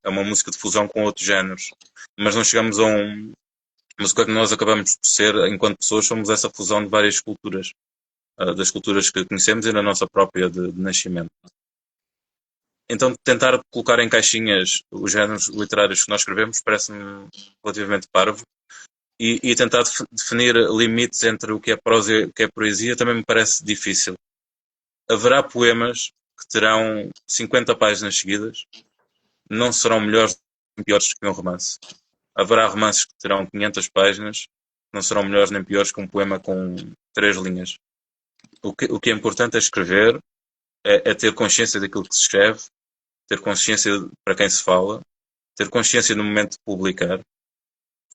É uma música de fusão com outros géneros. Mas não chegamos a um. Mas o que é que nós acabamos por ser, enquanto pessoas, somos essa fusão de várias culturas. Das culturas que conhecemos e da nossa própria de nascimento. Então, tentar colocar em caixinhas os géneros literários que nós escrevemos parece-me relativamente parvo. E tentar definir limites entre o que é prosa e o que é poesia também me parece difícil. Haverá poemas que terão 50 páginas seguidas, não serão melhores nem piores que um romance. Haverá romances que terão 500 páginas, não serão melhores nem piores que um poema com 3 linhas. O que é importante é escrever, é ter consciência daquilo que se escreve, ter consciência para quem se fala, ter consciência no momento de publicar.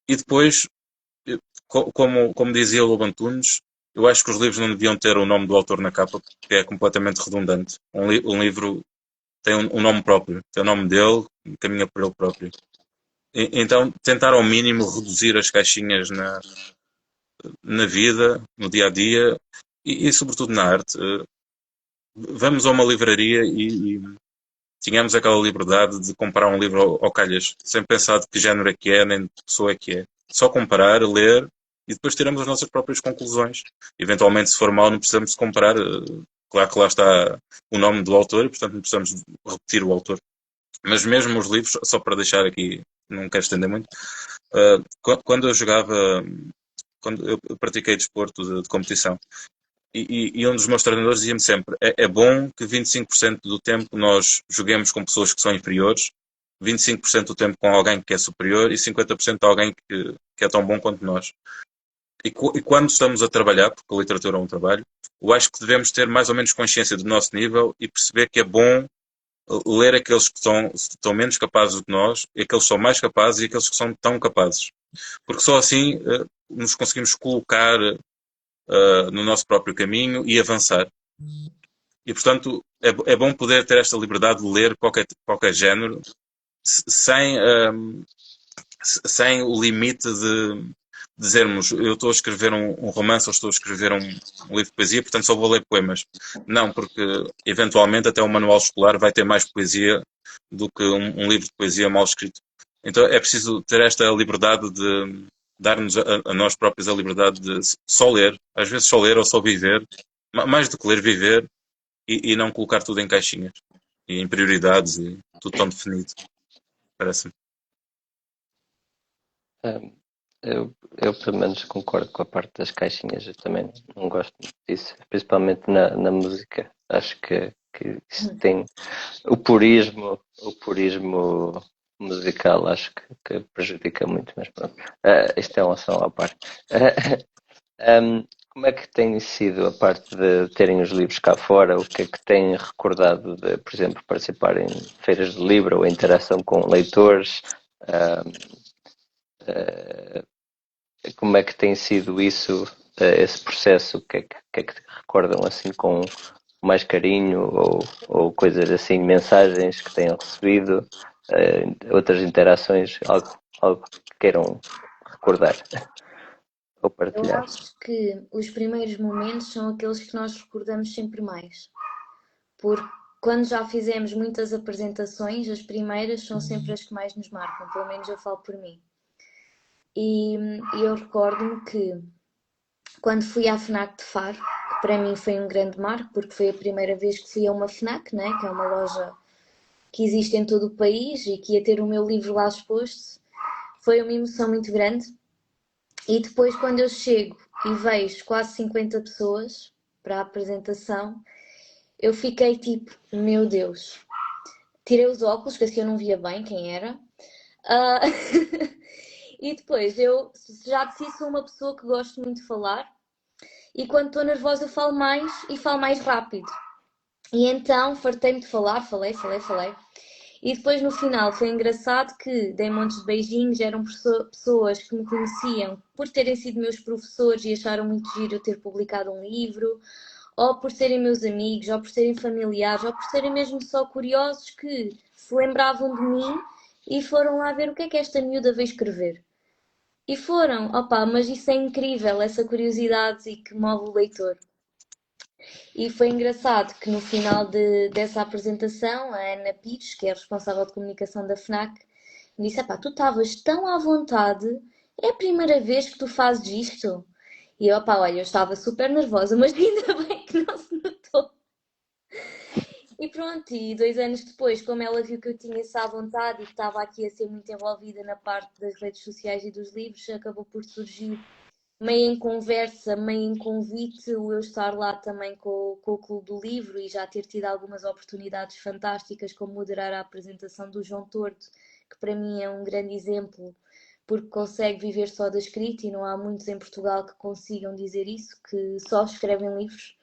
E depois, como dizia o Lobo Antunes, eu acho que os livros não deviam ter o nome do autor na capa, porque é completamente redundante. Um livro tem um nome próprio, tem o nome dele, caminha por ele próprio. Então, tentar ao mínimo reduzir as caixinhas na vida, no dia a dia e sobretudo na arte. Vamos a uma livraria e tínhamos aquela liberdade de comprar um livro ao calhas, sem pensar de que género é que é, nem de que pessoa é que é. Só comparar, ler e depois tiramos as nossas próprias conclusões. Eventualmente, se for mal, não precisamos de comprar. Claro que lá está o nome do autor e, portanto, não precisamos repetir o autor. Mas mesmo os livros, só para deixar aqui, não quero estender muito, quando eu jogava, quando eu pratiquei desporto de competição, e um dos meus treinadores dizia-me sempre: é bom que 25% do tempo nós joguemos com pessoas que são inferiores, 25% do tempo com alguém que é superior e 50% de alguém que é tão bom quanto nós. E quando estamos a trabalhar, porque a literatura é um trabalho, eu acho que devemos ter mais ou menos consciência do nosso nível e perceber que é bom ler aqueles que estão menos capazes do que nós, e aqueles que são mais capazes e aqueles que são tão capazes. Porque só assim nos conseguimos colocar no nosso próprio caminho e avançar. E, portanto, é bom poder ter esta liberdade de ler qualquer género sem, sem o limite de dizermos eu estou a escrever um romance ou estou a escrever um livro de poesia, portanto só vou ler poemas. Não, porque eventualmente até um manual escolar vai ter mais poesia do que um livro de poesia mal escrito. Então é preciso ter esta liberdade de dar-nos a nós próprios a liberdade de só ler, às vezes só ler ou só viver, mais do que ler, viver e não colocar tudo em caixinhas e em prioridades e tudo tão definido, parece-me. Eu pelo menos concordo com a parte das caixinhas, eu também não gosto muito disso, principalmente na música. Acho que isso tem o purismo musical, acho que prejudica muito, mas pronto. Isto é um som à parte. Como é que tem sido a parte de terem os livros cá fora? O que é que têm recordado de, por exemplo, participar em feiras de livro ou a interação com leitores? Ahm, eh, Como é que tem sido isso, esse processo? O que é que recordam assim com mais carinho ou coisas assim, mensagens que tenham recebido, outras interações, algo que queiram recordar ou Eu partilhar? acho que os primeiros momentos são aqueles que nós recordamos sempre mais, porque quando já fizemos muitas apresentações, as primeiras são sempre as que mais nos marcam, pelo menos eu falo por mim. E eu recordo-me que quando fui à FNAC de Faro, que para mim foi um grande marco, porque foi a primeira vez que fui a uma FNAC, né, que é uma loja que existe em todo o país e que ia ter o meu livro lá exposto, foi uma emoção muito grande. E depois, quando eu chego e vejo quase 50 pessoas para a apresentação, eu fiquei tipo, meu Deus. Tirei os óculos, que assim eu não via bem quem era. Ah, e depois, eu já de si sou uma pessoa que gosto muito de falar. E quando estou nervosa eu falo mais e falo mais rápido. E então fartei-me de falar, falei. E depois no final foi engraçado que dei montes de beijinhos, eram pessoas que me conheciam por terem sido meus professores e acharam muito giro eu ter publicado um livro, ou por serem meus amigos, ou por serem familiares, ou por serem mesmo só curiosos que se lembravam de mim e foram lá ver o que é que esta miúda veio escrever. E foram, opa, mas isso é incrível, essa curiosidade e que move o leitor. E foi engraçado que no final dessa apresentação, a Ana Pires, que é a responsável de comunicação da FNAC, me disse: "Epá, tu estavas tão à vontade, é a primeira vez que tu fazes isto?" E eu, opá, olha, eu estava super nervosa, mas ainda bem que não se notou. E pronto, e 2 anos depois, como ela viu que eu tinha essa à vontade e que estava aqui a ser muito envolvida na parte das redes sociais e dos livros, acabou por surgir meio em conversa, meio em convite, o eu estar lá também com o Clube do Livro e já ter tido algumas oportunidades fantásticas, como moderar a apresentação do João Tordo, que para mim é um grande exemplo, porque consegue viver só da escrita e não há muitos em Portugal que consigam dizer isso, que só escrevem livros.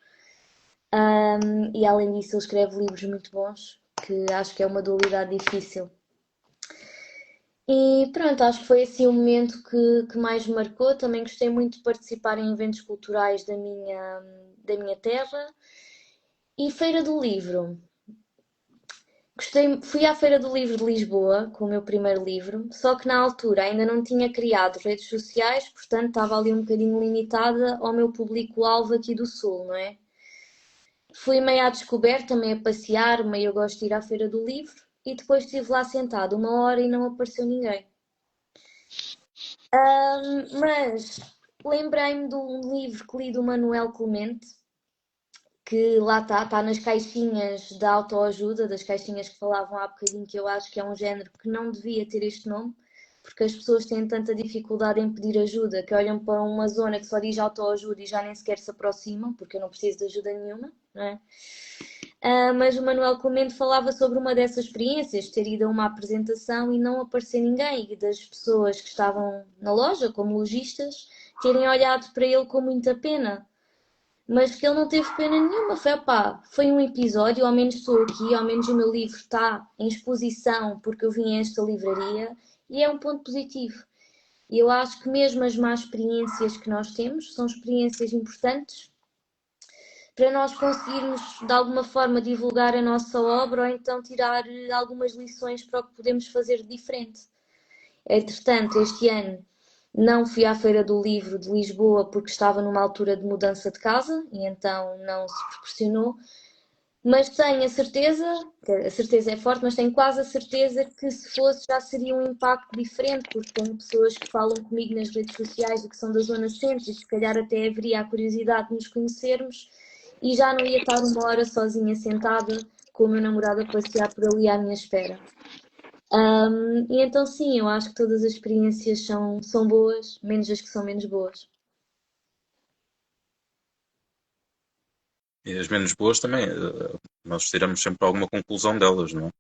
E além disso, ele escreve livros muito bons, que acho que é uma dualidade difícil. E pronto, acho que foi assim o momento que mais me marcou. Também gostei muito de participar em eventos culturais da minha terra. E Feira do Livro. Fui à Feira do Livro de Lisboa com o meu primeiro livro, só que na altura ainda não tinha criado redes sociais, portanto estava ali um bocadinho limitada ao meu público-alvo aqui do Sul, não é? Fui meio à descoberta, meio a passear, meio eu gosto de ir à Feira do Livro e depois estive lá sentada 1 hora e não apareceu ninguém. Mas lembrei-me de um livro que li do Manuel Clemente, que lá está nas caixinhas da autoajuda, das caixinhas que falavam há bocadinho, que eu acho que é um género que não devia ter este nome, porque as pessoas têm tanta dificuldade em pedir ajuda que olham para uma zona que só diz autoajuda e já nem sequer se aproximam, porque eu não preciso de ajuda nenhuma, não é? Mas o Manuel Clemente falava sobre uma dessas experiências, ter ido a uma apresentação e não aparecer ninguém, e das pessoas que estavam na loja, como lojistas, terem olhado para ele com muita pena. Mas que ele não teve pena nenhuma, foi um episódio, ao menos estou aqui, ao menos o meu livro está em exposição porque eu vim a esta livraria e é um ponto positivo. E eu acho que mesmo as más experiências que nós temos são experiências importantes para nós conseguirmos de alguma forma divulgar a nossa obra ou então tirar algumas lições para o que podemos fazer de diferente. Entretanto, este ano não fui à Feira do Livro de Lisboa porque estava numa altura de mudança de casa e então não se proporcionou, mas tenho a certeza é forte, mas tenho quase a certeza que se fosse já seria um impacto diferente, porque tenho pessoas que falam comigo nas redes sociais e que são da zona centro e se calhar até haveria a curiosidade de nos conhecermos e já não ia estar 1 hora sozinha sentada com o meu namorado a passear por ali à minha espera. E então sim, eu acho que todas as experiências são boas, menos as que são menos boas. E as menos boas também, nós tiramos sempre alguma conclusão delas, não é?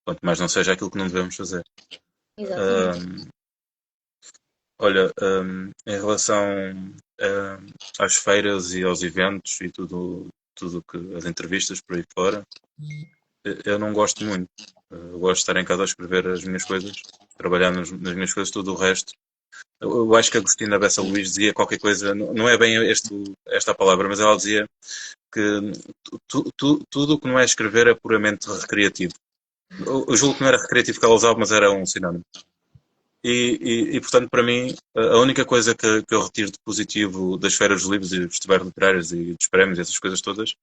Quanto mais não seja aquilo que não devemos fazer. Exatamente. Ahm, Olha, em relação às feiras e aos eventos e tudo que as entrevistas por aí fora, eu não gosto muito. Eu gosto de estar em casa a escrever as minhas coisas, trabalhar nas minhas coisas, tudo o resto. Eu acho que a Agostina Bessa Luís dizia qualquer coisa, não é bem esta a palavra, mas ela dizia que tudo o que não é escrever é puramente recreativo. Eu julgo que não era recreativo que ela usava, mas era um sinónimo. Portanto, para mim, a única coisa que eu retiro de positivo das feiras dos livros e festivais literários e dos prémios, essas coisas todas,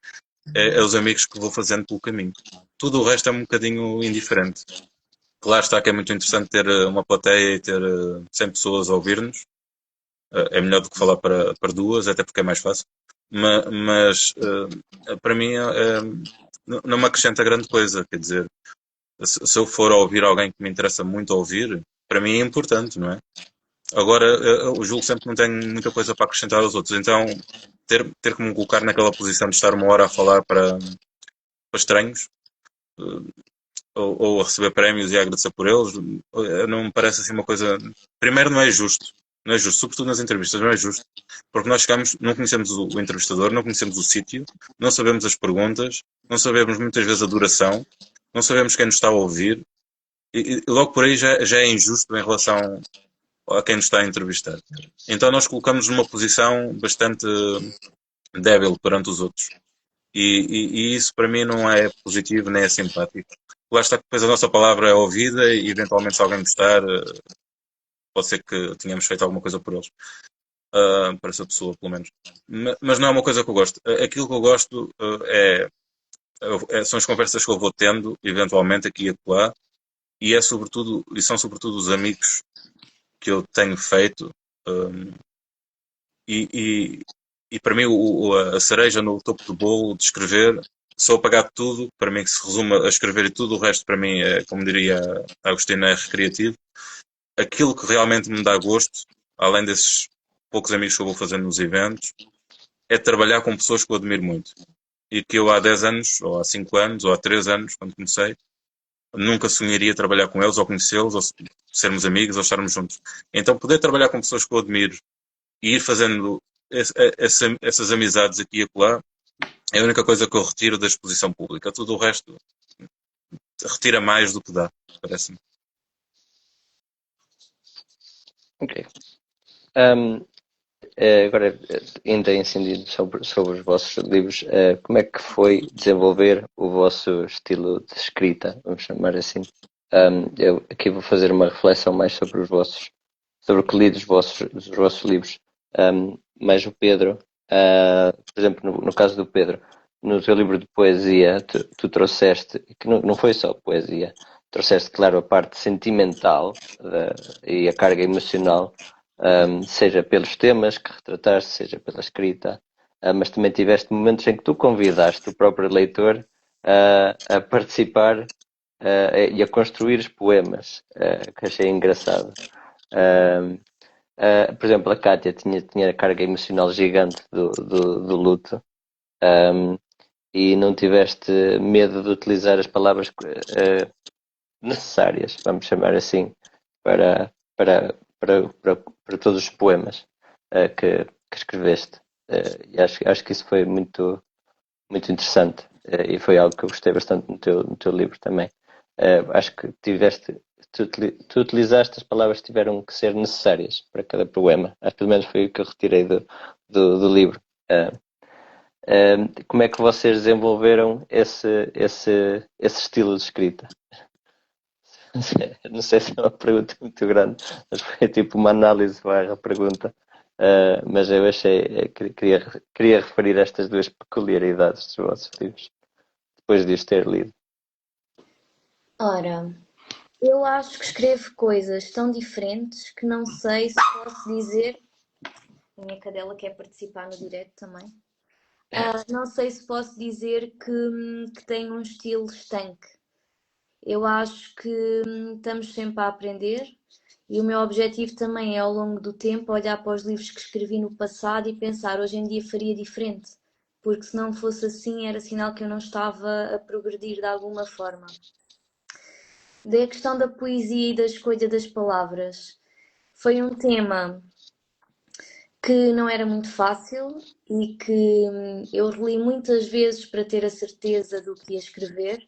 é os amigos que vou fazendo pelo caminho. Tudo o resto é um bocadinho indiferente. Claro está que é muito interessante ter uma plateia e ter 100 pessoas a ouvir-nos. É melhor do que falar para duas, até porque é mais fácil. Mas para mim não me acrescenta grande coisa. Quer dizer, se eu for a ouvir alguém que me interessa muito ouvir, para mim é importante, não é? Agora, eu julgo sempre que não tenho muita coisa para acrescentar aos outros. Então, ter que me colocar naquela posição de estar uma hora a falar para estranhos, eh, ou a receber prémios e a agradecer por eles, não me parece assim uma coisa. Primeiro, não é justo. Não é justo, sobretudo nas entrevistas, não é justo. Porque nós chegamos, não conhecemos o entrevistador, não conhecemos o sítio, não sabemos as perguntas, não sabemos muitas vezes a duração, não sabemos quem nos está a ouvir, e logo por aí já é injusto em relação a quem nos está a entrevistar. Então nós colocamos numa posição bastante débil perante os outros. E isso para mim não é positivo nem é simpático. Lá está que depois a nossa palavra é ouvida e eventualmente se alguém gostar, pode ser que tenhamos feito alguma coisa por eles. Para essa pessoa, pelo menos. Mas não é uma coisa que eu gosto. Aquilo que eu gosto são as conversas que eu vou tendo, eventualmente aqui e acolá, e são sobretudo os amigos que eu tenho feito. um, e, e, e para mim a cereja no topo do bolo de escrever, só apagar tudo, para mim que se resume a escrever e tudo o resto para mim é, como diria a Agostina, é recreativo. Aquilo que realmente me dá gosto, além desses poucos amigos que eu vou fazendo nos eventos, é trabalhar com pessoas que eu admiro muito. E que eu há 10 anos, ou há 5 anos, ou há 3 anos, quando comecei, nunca sonharia trabalhar com eles, ou conhecê-los, ou sermos amigos, ou estarmos juntos. Então poder trabalhar com pessoas que eu admiro e ir fazendo essas amizades aqui e acolá é a única coisa que eu retiro da exposição pública. Tudo o resto retira mais do que dá, parece-me. Ok. Um, Agora, ainda incidindo sobre os vossos livros, como é que foi desenvolver o vosso estilo de escrita, vamos chamar assim? Eu aqui vou fazer uma reflexão mais sobre sobre o que li dos vossos livros. Mas o Pedro, por exemplo, no caso do Pedro, no teu livro de poesia, tu trouxeste, que não foi só poesia, trouxeste, claro, a parte sentimental e a carga emocional, seja pelos temas que retrataste, seja pela escrita, mas também tiveste momentos em que tu convidaste o próprio leitor a participar e a construir os poemas, que achei engraçado. Uh, por exemplo, a Kátia tinha a carga emocional gigante do luto, um, e não tiveste medo de utilizar as palavras necessárias, vamos chamar assim, para todos os poemas que escreveste. E acho que isso foi muito interessante, e foi algo que eu gostei bastante no teu livro também. Acho que tu utilizaste as palavras que tiveram que ser necessárias para cada poema. Acho que pelo menos foi o que eu retirei do livro. Uh, Como é que vocês desenvolveram esse estilo de escrita? Não sei se é uma pergunta muito grande, mas foi tipo uma análise barra pergunta. Mas eu achei, queria referir estas duas peculiaridades dos vossos livros, depois de os ter lido. Ora, eu acho que escrevo coisas tão diferentes que não sei se posso dizer. A minha cadela quer participar no direto também. Não sei se posso dizer que tenho um estilo estanque. Eu acho que estamos sempre a aprender e o meu objetivo também é, ao longo do tempo, olhar para os livros que escrevi no passado e pensar, hoje em dia faria diferente, porque se não fosse assim era sinal que eu não estava a progredir de alguma forma. Da questão da poesia e da escolha das palavras, foi um tema que não era muito fácil e que eu reli muitas vezes para ter a certeza do que ia escrever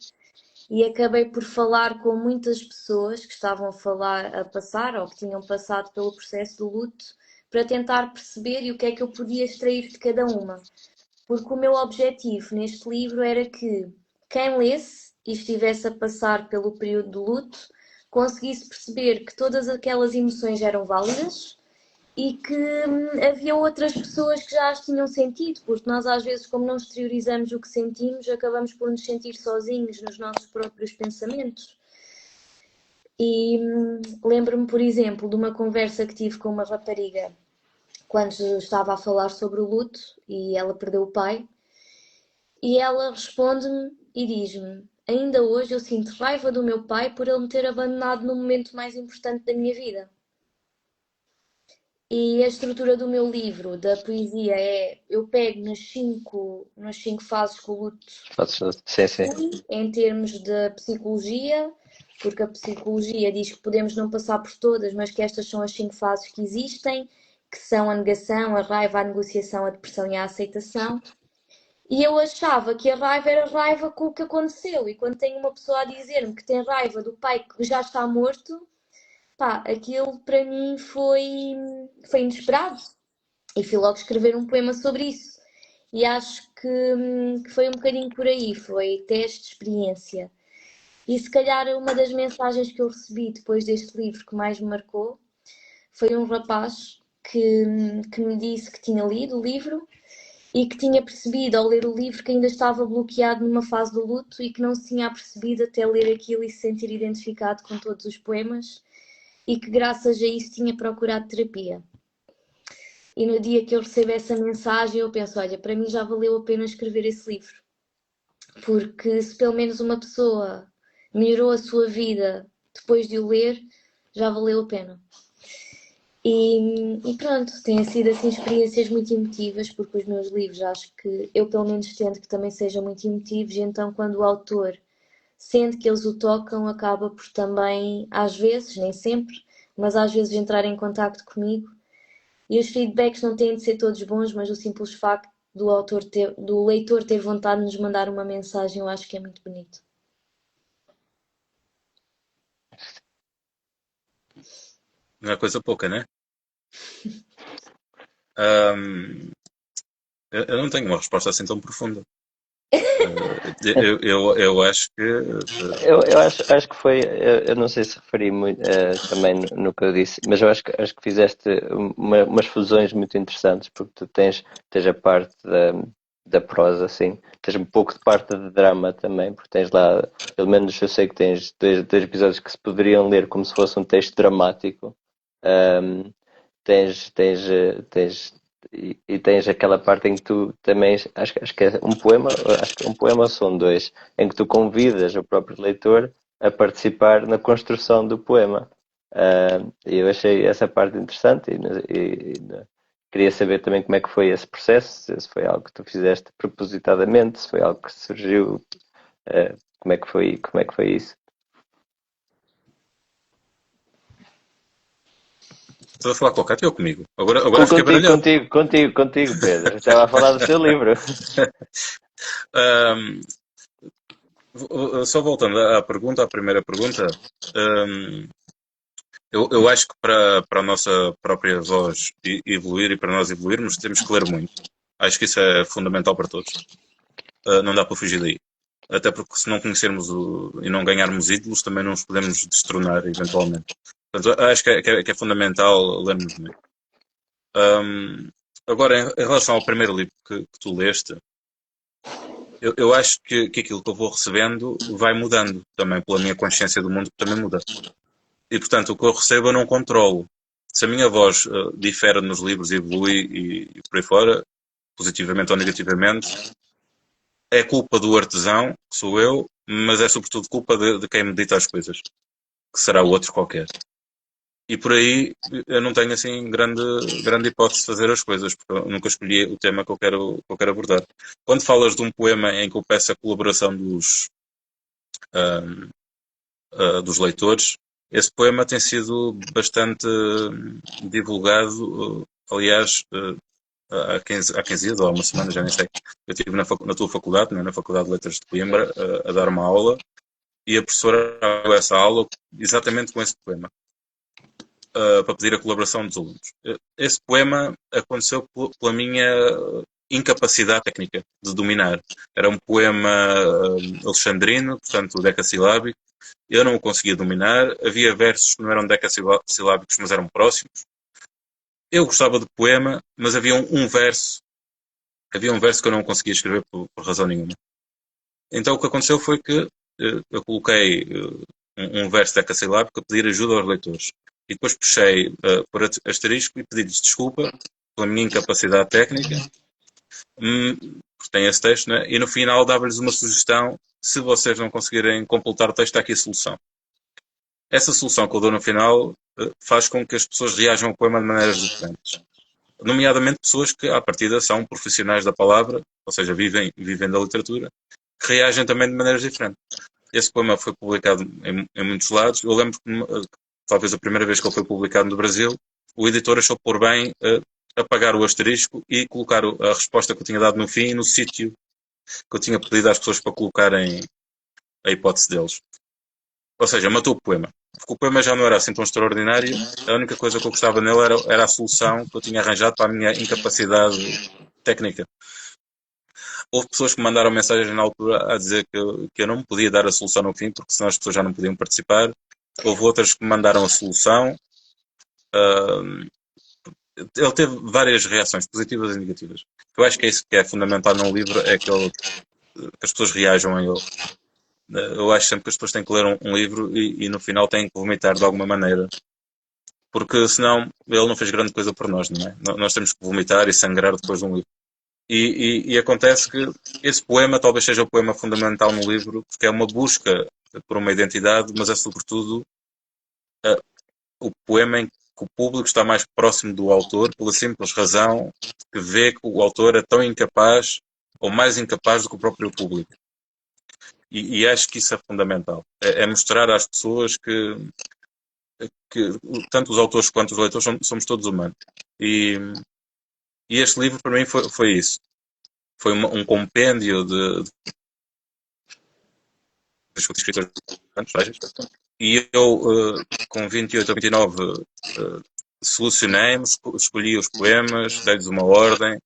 e acabei por falar com muitas pessoas que estavam a passar ou que tinham passado pelo processo do luto para tentar perceber e o que é que eu podia extrair de cada uma. Porque o meu objetivo neste livro era que quem lesse e estivesse a passar pelo período do luto conseguisse perceber que todas aquelas emoções eram válidas e que havia outras pessoas que já as tinham sentido, porque nós às vezes, como não exteriorizamos o que sentimos, acabamos por nos sentir sozinhos nos nossos próprios pensamentos. E lembro-me, por exemplo, de uma conversa que tive com uma rapariga quando estava a falar sobre o luto e ela perdeu o pai, e ela responde-me e diz-me: ainda hoje eu sinto raiva do meu pai por ele me ter abandonado no momento mais importante da minha vida. E a estrutura do meu livro, da poesia, é: eu pego nas cinco fases que o luto Sim, sim. possui, em termos de psicologia, porque a psicologia diz que podemos não passar por todas, mas que estas são as 5 fases que existem, que são a negação, a raiva, a negociação, a depressão e a aceitação. E eu achava que a raiva era raiva com o que aconteceu. E quando tenho uma pessoa a dizer-me que tem raiva do pai que já está morto, pá, aquilo para mim foi inesperado. E fui logo escrever um poema sobre isso. E acho que foi um bocadinho por aí, foi teste de experiência. E se calhar uma das mensagens que eu recebi depois deste livro que mais me marcou foi um rapaz que me disse que tinha lido o livro e que tinha percebido ao ler o livro que ainda estava bloqueado numa fase do luto e que não se tinha percebido até ler aquilo e se sentir identificado com todos os poemas e que graças a isso tinha procurado terapia. E no dia que eu recebo essa mensagem eu penso, olha, para mim já valeu a pena escrever esse livro. Porque se pelo menos uma pessoa melhorou a sua vida depois de o ler, já valeu a pena. E pronto, têm sido assim experiências muito emotivas, porque os meus livros acho que eu pelo menos tento que também sejam muito emotivos, e então quando o autor sente que eles o tocam, acaba por também, às vezes, nem sempre, mas às vezes entrar em contacto comigo. E os feedbacks não têm de ser todos bons, mas o simples facto do leitor ter vontade de nos mandar uma mensagem, eu acho que é muito bonito. Não é coisa pouca, né? Ahm, eu não tenho uma resposta assim tão profunda. Eu acho que. Eu acho que foi, eu não sei se referi muito, também no que eu disse, mas eu acho que fizeste umas fusões muito interessantes, porque tu tens a parte da prosa, assim, tens um pouco de parte de drama também, porque tens lá, pelo menos eu sei que tens dois episódios que se poderiam ler como se fosse um texto dramático. Um, tens e tens aquela parte em que tu também acho que é um poema, acho que é um poema ou são dois, em que tu convidas o próprio leitor a participar na construção do poema. E eu achei essa parte interessante queria saber também como é que foi esse processo, se foi algo que tu fizeste propositadamente, se foi algo que surgiu, como é que foi isso? Estás a falar com o Cátia ou comigo? Agora fiquei baralhado. Contigo, Pedro. Estava a falar do teu livro. Ahm, Só voltando à primeira pergunta, ahm, eu acho que para a nossa própria voz evoluir e para nós evoluirmos, temos que ler muito. Acho que isso é fundamental para todos. Não dá para fugir daí. Até porque se não conhecermos e não ganharmos ídolos, também não os podemos destronar eventualmente. Portanto, acho que é fundamental lermos muito. Agora, em relação ao primeiro livro que tu leste, eu acho que aquilo que eu vou recebendo vai mudando também pela minha consciência do mundo, que também muda. E, portanto, o que eu recebo eu não controlo. Se a minha voz difere nos livros, evolui e por aí fora, positivamente ou negativamente, é culpa do artesão, que sou eu, mas é sobretudo culpa de quem me dita as coisas, que será o outro qualquer. E por aí eu não tenho assim grande hipótese de fazer as coisas, porque eu nunca escolhi o tema que eu quero abordar. Quando falas de um poema em que eu peço a colaboração dos leitores, esse poema tem sido bastante divulgado, aliás, há 15 dias ou há uma semana, já nem sei. Eu estive na tua faculdade, né, na Faculdade de Letras de Coimbra, a dar uma aula, e a professora deu essa aula exatamente com esse poema, para pedir a colaboração dos alunos. Esse poema aconteceu pela minha incapacidade técnica de dominar. Era um poema alexandrino, portanto decassilábico. Eu não o conseguia dominar. Havia versos que não eram decassilábicos, mas eram próximos. Eu gostava do poema, mas havia um verso que eu não conseguia escrever por razão nenhuma. Então o que aconteceu foi que eu coloquei um verso decassilábico a pedir ajuda aos leitores. E depois puxei por asterisco e pedi-lhes desculpa pela minha incapacidade técnica, porque tem esse texto, né? E no final dava-lhes uma sugestão: se vocês não conseguirem completar o texto, está aqui a solução. Essa solução que eu dou no final faz com que as pessoas reajam ao poema de maneiras diferentes. Nomeadamente pessoas que, à partida, são profissionais da palavra, ou seja, vivem da literatura, que reagem também de maneiras diferentes. Esse poema foi publicado em muitos lados. Eu lembro que, talvez a primeira vez que ele foi publicado no Brasil, o editor achou por bem apagar o asterisco e colocar a resposta que eu tinha dado no fim no sítio que eu tinha pedido às pessoas para colocarem a hipótese deles. Ou seja, matou o poema. Porque o poema já não era assim tão extraordinário. A única coisa que eu gostava nele era a solução que eu tinha arranjado para a minha incapacidade técnica. Houve pessoas que me mandaram mensagens na altura a dizer que eu não me podia dar a solução no fim, porque senão as pessoas já não podiam participar. Houve outras que me mandaram a solução. Ele teve várias reações, positivas e negativas. Eu acho que é isso que é fundamental num livro, é que as pessoas reajam a ele. Eu acho sempre que as pessoas têm que ler um livro e no final têm que vomitar de alguma maneira. Porque senão ele não fez grande coisa por nós, não é? Nós temos que vomitar e sangrar depois de um livro. E acontece que esse poema talvez seja o poema fundamental no livro, porque é uma busca por uma identidade, mas é sobretudo o poema em que o público está mais próximo do autor, pela simples razão que vê que o autor é tão incapaz ou mais incapaz do que o próprio público. E acho que isso é fundamental. É mostrar às pessoas que tanto os autores quanto os leitores somos todos humanos. E este livro para mim foi isso. Foi um compêndio de escritores e eu, com 28 ou 29, solucionei-me, escolhi os poemas, dei-lhes uma ordem.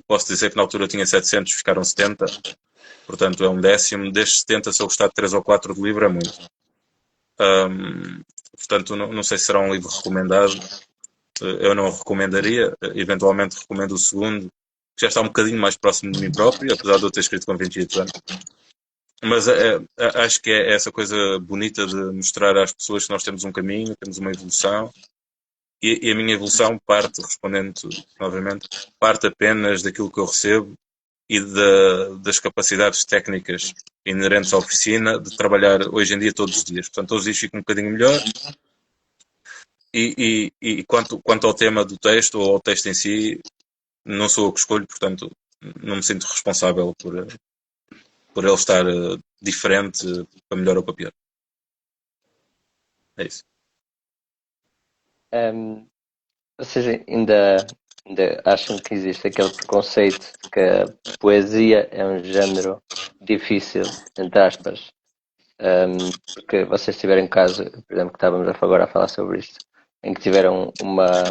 Posso dizer que na altura eu tinha 700, ficaram 70. Portanto, é um décimo. Destes 70, se eu gostar de 3 ou 4 de livro, é muito. Portanto, não sei se será um livro recomendado. Eu não o recomendaria. Eventualmente recomendo o segundo, que já está um bocadinho mais próximo de mim próprio, apesar de eu ter escrito com 28 anos. Mas acho que é essa coisa bonita de mostrar às pessoas que nós temos um caminho, temos uma evolução. E a minha evolução respondendo novamente, parte apenas daquilo que eu recebo e das capacidades técnicas inerentes à oficina de trabalhar hoje em dia todos os dias. Portanto, todos os dias fico um bocadinho melhor. E quanto ao tema do texto ou ao texto em si, não sou eu que escolho, portanto, não me sinto responsável por ele estar diferente para melhor ou para pior. É isso. Vocês ainda acham que existe aquele preconceito de que a poesia é um género difícil, entre aspas? Porque vocês tiveram um caso, por exemplo, que estávamos agora a falar sobre isto, em que tiveram uma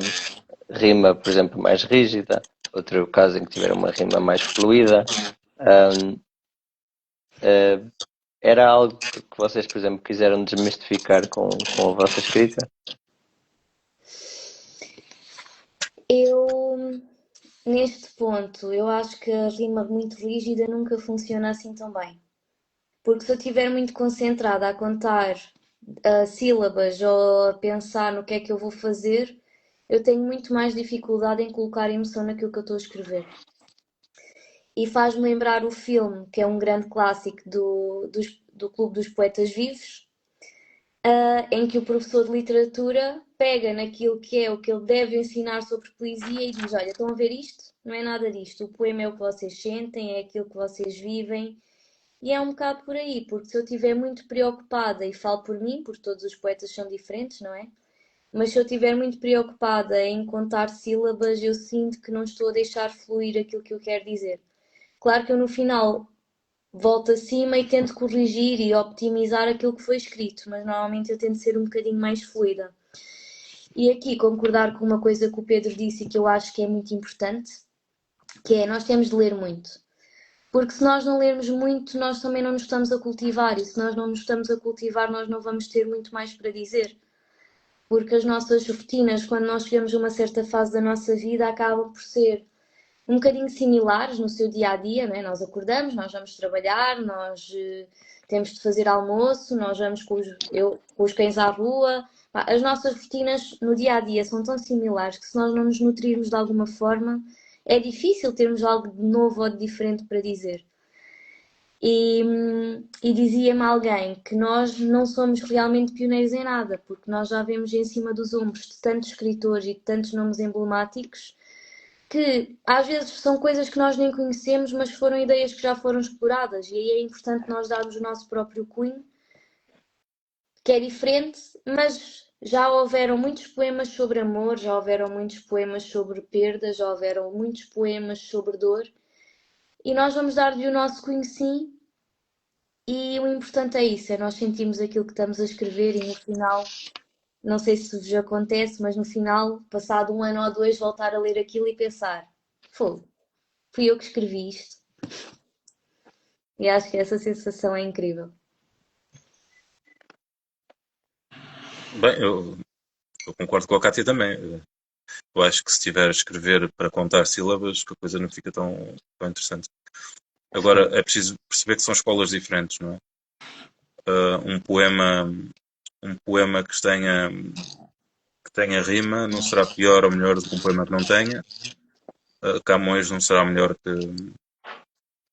rima, por exemplo, mais rígida, outro caso em que tiveram uma rima mais fluida. Era algo que vocês, por exemplo, quiseram desmistificar com a vossa escrita? Neste ponto, eu acho que a rima muito rígida nunca funciona assim tão bem. Porque se eu estiver muito concentrada a contar sílabas ou a pensar no que é que eu vou fazer, eu tenho muito mais dificuldade em colocar emoção naquilo que eu estou a escrever. e faz-me lembrar o filme, que é um grande clássico do Clube dos Poetas Vivos, em que o professor de literatura pega naquilo que é o que ele deve ensinar sobre poesia e diz: olha, estão a ver isto? Não é nada disto. O poema é o que vocês sentem, é aquilo que vocês vivem. E é um bocado por aí, porque se eu estiver muito preocupada, e falo por mim, porque todos os poetas são diferentes, não é? Mas se eu estiver muito preocupada em contar sílabas, eu sinto que não estou a deixar fluir aquilo que eu quero dizer. Claro que eu no final volto acima e tento corrigir e optimizar aquilo que foi escrito, mas normalmente eu tento ser um bocadinho mais fluida. E aqui concordar com uma coisa que o Pedro disse e que eu acho que é muito importante, que é nós temos de ler muito. Porque se nós não lermos muito, nós também não nos estamos a cultivar, e se nós não nos estamos a cultivar, nós não vamos ter muito mais para dizer. Porque as nossas rotinas, quando nós chegamos a uma certa fase da nossa vida, acabam por ser um bocadinho similares no seu dia a dia, não é? Nós acordamos, nós vamos trabalhar, nós temos de fazer almoço, nós vamos com os cães à rua. As nossas rotinas no dia a dia são tão similares que se nós não nos nutrirmos de alguma forma, é difícil termos algo de novo ou de diferente para dizer. E dizia-me alguém que nós não somos realmente pioneiros em nada, porque nós já vemos em cima dos ombros de tantos escritores e de tantos nomes emblemáticos que às vezes são coisas que nós nem conhecemos, mas foram ideias que já foram exploradas, e aí é importante nós darmos o nosso próprio cunho, que é diferente, mas já houveram muitos poemas sobre amor, já houveram muitos poemas sobre perda, já houveram muitos poemas sobre dor, e nós vamos dar-lhe o nosso cunho sim, e o importante é isso, é nós sentirmos aquilo que estamos a escrever e no final, não sei se vos acontece, mas no final, passado 1 ano ou 2, voltar a ler aquilo e pensar: fogo, fui eu que escrevi isto. E acho que essa sensação é incrível. Bem, eu concordo com a Cátia também. Eu acho que se estiver a escrever para contar sílabas, que a coisa não fica tão interessante. Agora, é preciso perceber que são escolas diferentes, não é? Um poema que tenha rima não será pior ou melhor do que um poema que não tenha. Camões não será melhor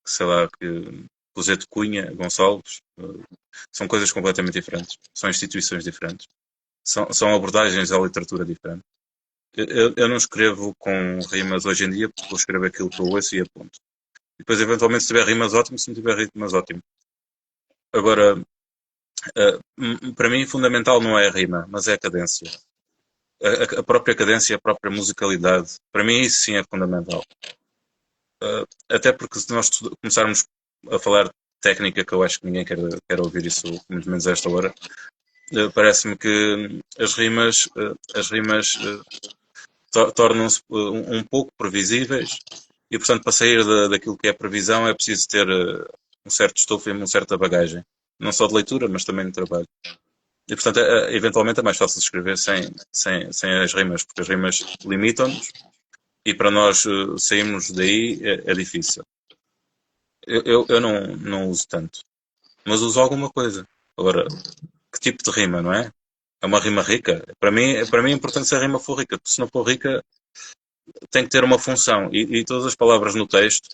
sei lá, que José de Cunha, Gonçalves. São coisas completamente diferentes. São instituições diferentes. São abordagens à literatura diferentes. Eu não escrevo com rimas hoje em dia, porque vou escrever aquilo que eu ouço e aponto. E depois, eventualmente, se tiver rimas, ótimo. Se não tiver rimas, ótimo. Agora, para mim, fundamental não é a rima, mas é a cadência. A própria cadência, a própria musicalidade. Para mim, isso sim é fundamental. Até porque se nós começarmos a falar de técnica, que eu acho que ninguém quer ouvir isso, muito menos a esta hora, parece-me que as rimas tornam-se um pouco previsíveis e, portanto, para sair daquilo que é previsão é preciso ter um certo estofo e uma certa bagagem. Não só de leitura, mas também de trabalho. E, portanto, eventualmente é mais fácil escrever sem as rimas, porque as rimas limitam-nos e para nós sairmos daí é difícil. Eu não uso tanto, mas uso alguma coisa. Agora, que tipo de rima, não é? É uma rima rica? Para mim é importante se a rima for rica, porque se não for rica, tem que ter uma função. E todas as palavras no texto,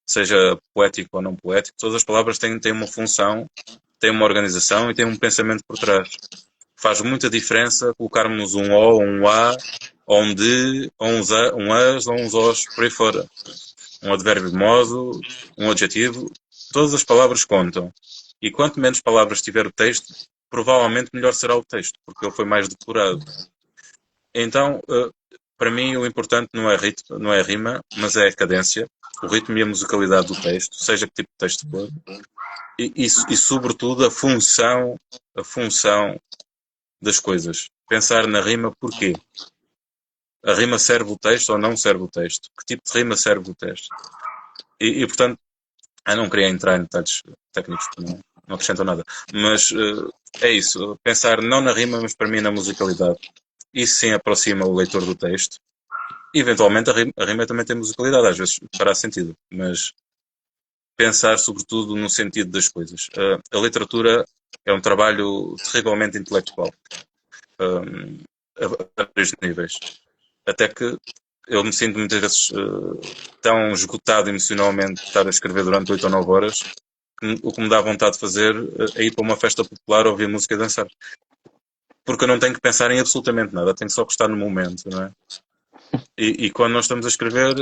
seja poético ou não poético, todas as palavras têm uma função, têm uma organização e têm um pensamento por trás. Faz muita diferença colocarmos um O, um A, ou um de, ou um as, ou uns os, por aí fora. Um advérbio de modo, um adjetivo. Todas as palavras contam. E quanto menos palavras tiver o texto, provavelmente melhor será o texto, porque ele foi mais depurado. Então, para mim, o importante não é ritmo, não é a rima, mas é a cadência, o ritmo e a musicalidade do texto, seja que tipo de texto for. E sobretudo, a função das coisas. Pensar na rima porquê. A rima serve o texto ou não serve o texto? Que tipo de rima serve o texto? Portanto, eu não queria entrar em detalhes técnicos que não acrescentam nada. Mas é isso. Pensar não na rima, mas para mim na musicalidade. Isso sim aproxima o leitor do texto. E, eventualmente a rima também tem musicalidade. Às vezes fará sentido. Mas pensar sobretudo no sentido das coisas. A literatura é um trabalho terrivelmente intelectual. A vários níveis. Até que eu me sinto muitas vezes tão esgotado emocionalmente de estar a escrever durante 8 ou 9 horas, que o que me dá vontade de fazer é ir para uma festa popular, ouvir música e dançar. Porque eu não tenho que pensar em absolutamente nada, tenho só que estar no momento, não é? E quando nós estamos a escrever,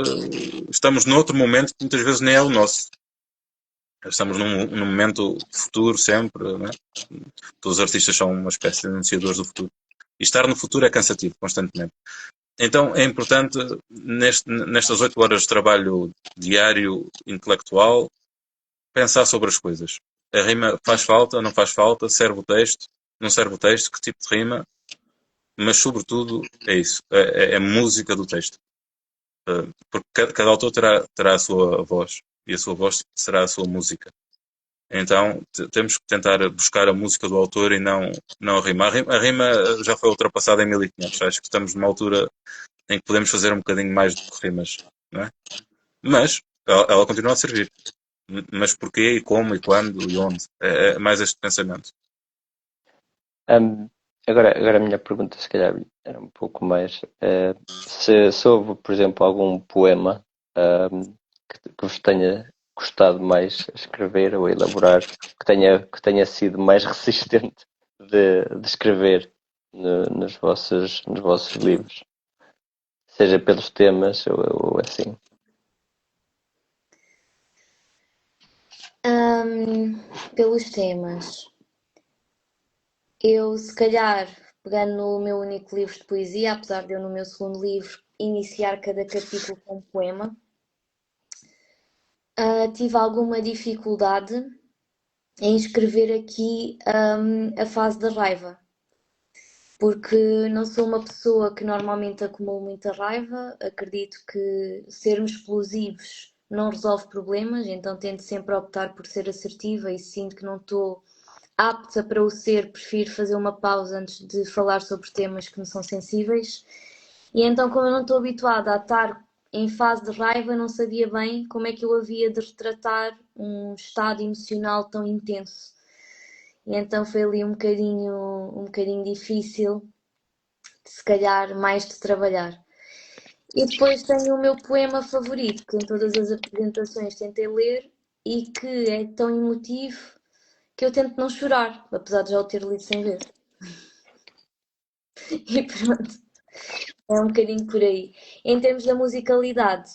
estamos noutro momento que muitas vezes nem é o nosso. Estamos num momento futuro sempre, não é? Todos os artistas são uma espécie de anunciadores do futuro. E estar no futuro é cansativo, constantemente. Então é importante, nestas 8 horas de trabalho diário, intelectual, pensar sobre as coisas. A rima faz falta, não faz falta, serve o texto, não serve o texto, que tipo de rima, mas sobretudo é isso, é a música do texto. Porque cada autor terá a sua voz e a sua voz será a sua música. Então temos que tentar buscar a música do autor e não a rima. A rima já foi ultrapassada em 1500. Acho que estamos numa altura em que podemos fazer um bocadinho mais do que rimas, não é? Mas ela continua a servir. Mas porquê, e como, e quando, e onde? É mais este pensamento. Hum, agora a minha pergunta, se calhar, era um pouco mais. Se houve, por exemplo, algum poema que vos tenha gostado mais a escrever ou a elaborar, que tenha sido mais resistente de escrever nos vossos livros, seja pelos temas ou assim. Pelos temas. Eu, se calhar, pegando no meu único livro de poesia, apesar de eu, no meu segundo livro, iniciar cada capítulo com um poema, tive alguma dificuldade em escrever aqui a fase da raiva, porque não sou uma pessoa que normalmente acumula muita raiva, acredito que sermos explosivos não resolve problemas, então tento sempre optar por ser assertiva e sinto que não estou apta para o ser, prefiro fazer uma pausa antes de falar sobre temas que me são sensíveis. E então, como eu não estou habituada a estar em fase de raiva, não sabia bem como é que eu havia de retratar um estado emocional tão intenso. E então foi ali um bocadinho difícil, se calhar mais de trabalhar. E depois tenho o meu poema favorito, que em todas as apresentações tentei ler e que é tão emotivo que eu tento não chorar, apesar de já o ter lido 100 vezes. E pronto, é um bocadinho por aí. Em termos da musicalidade,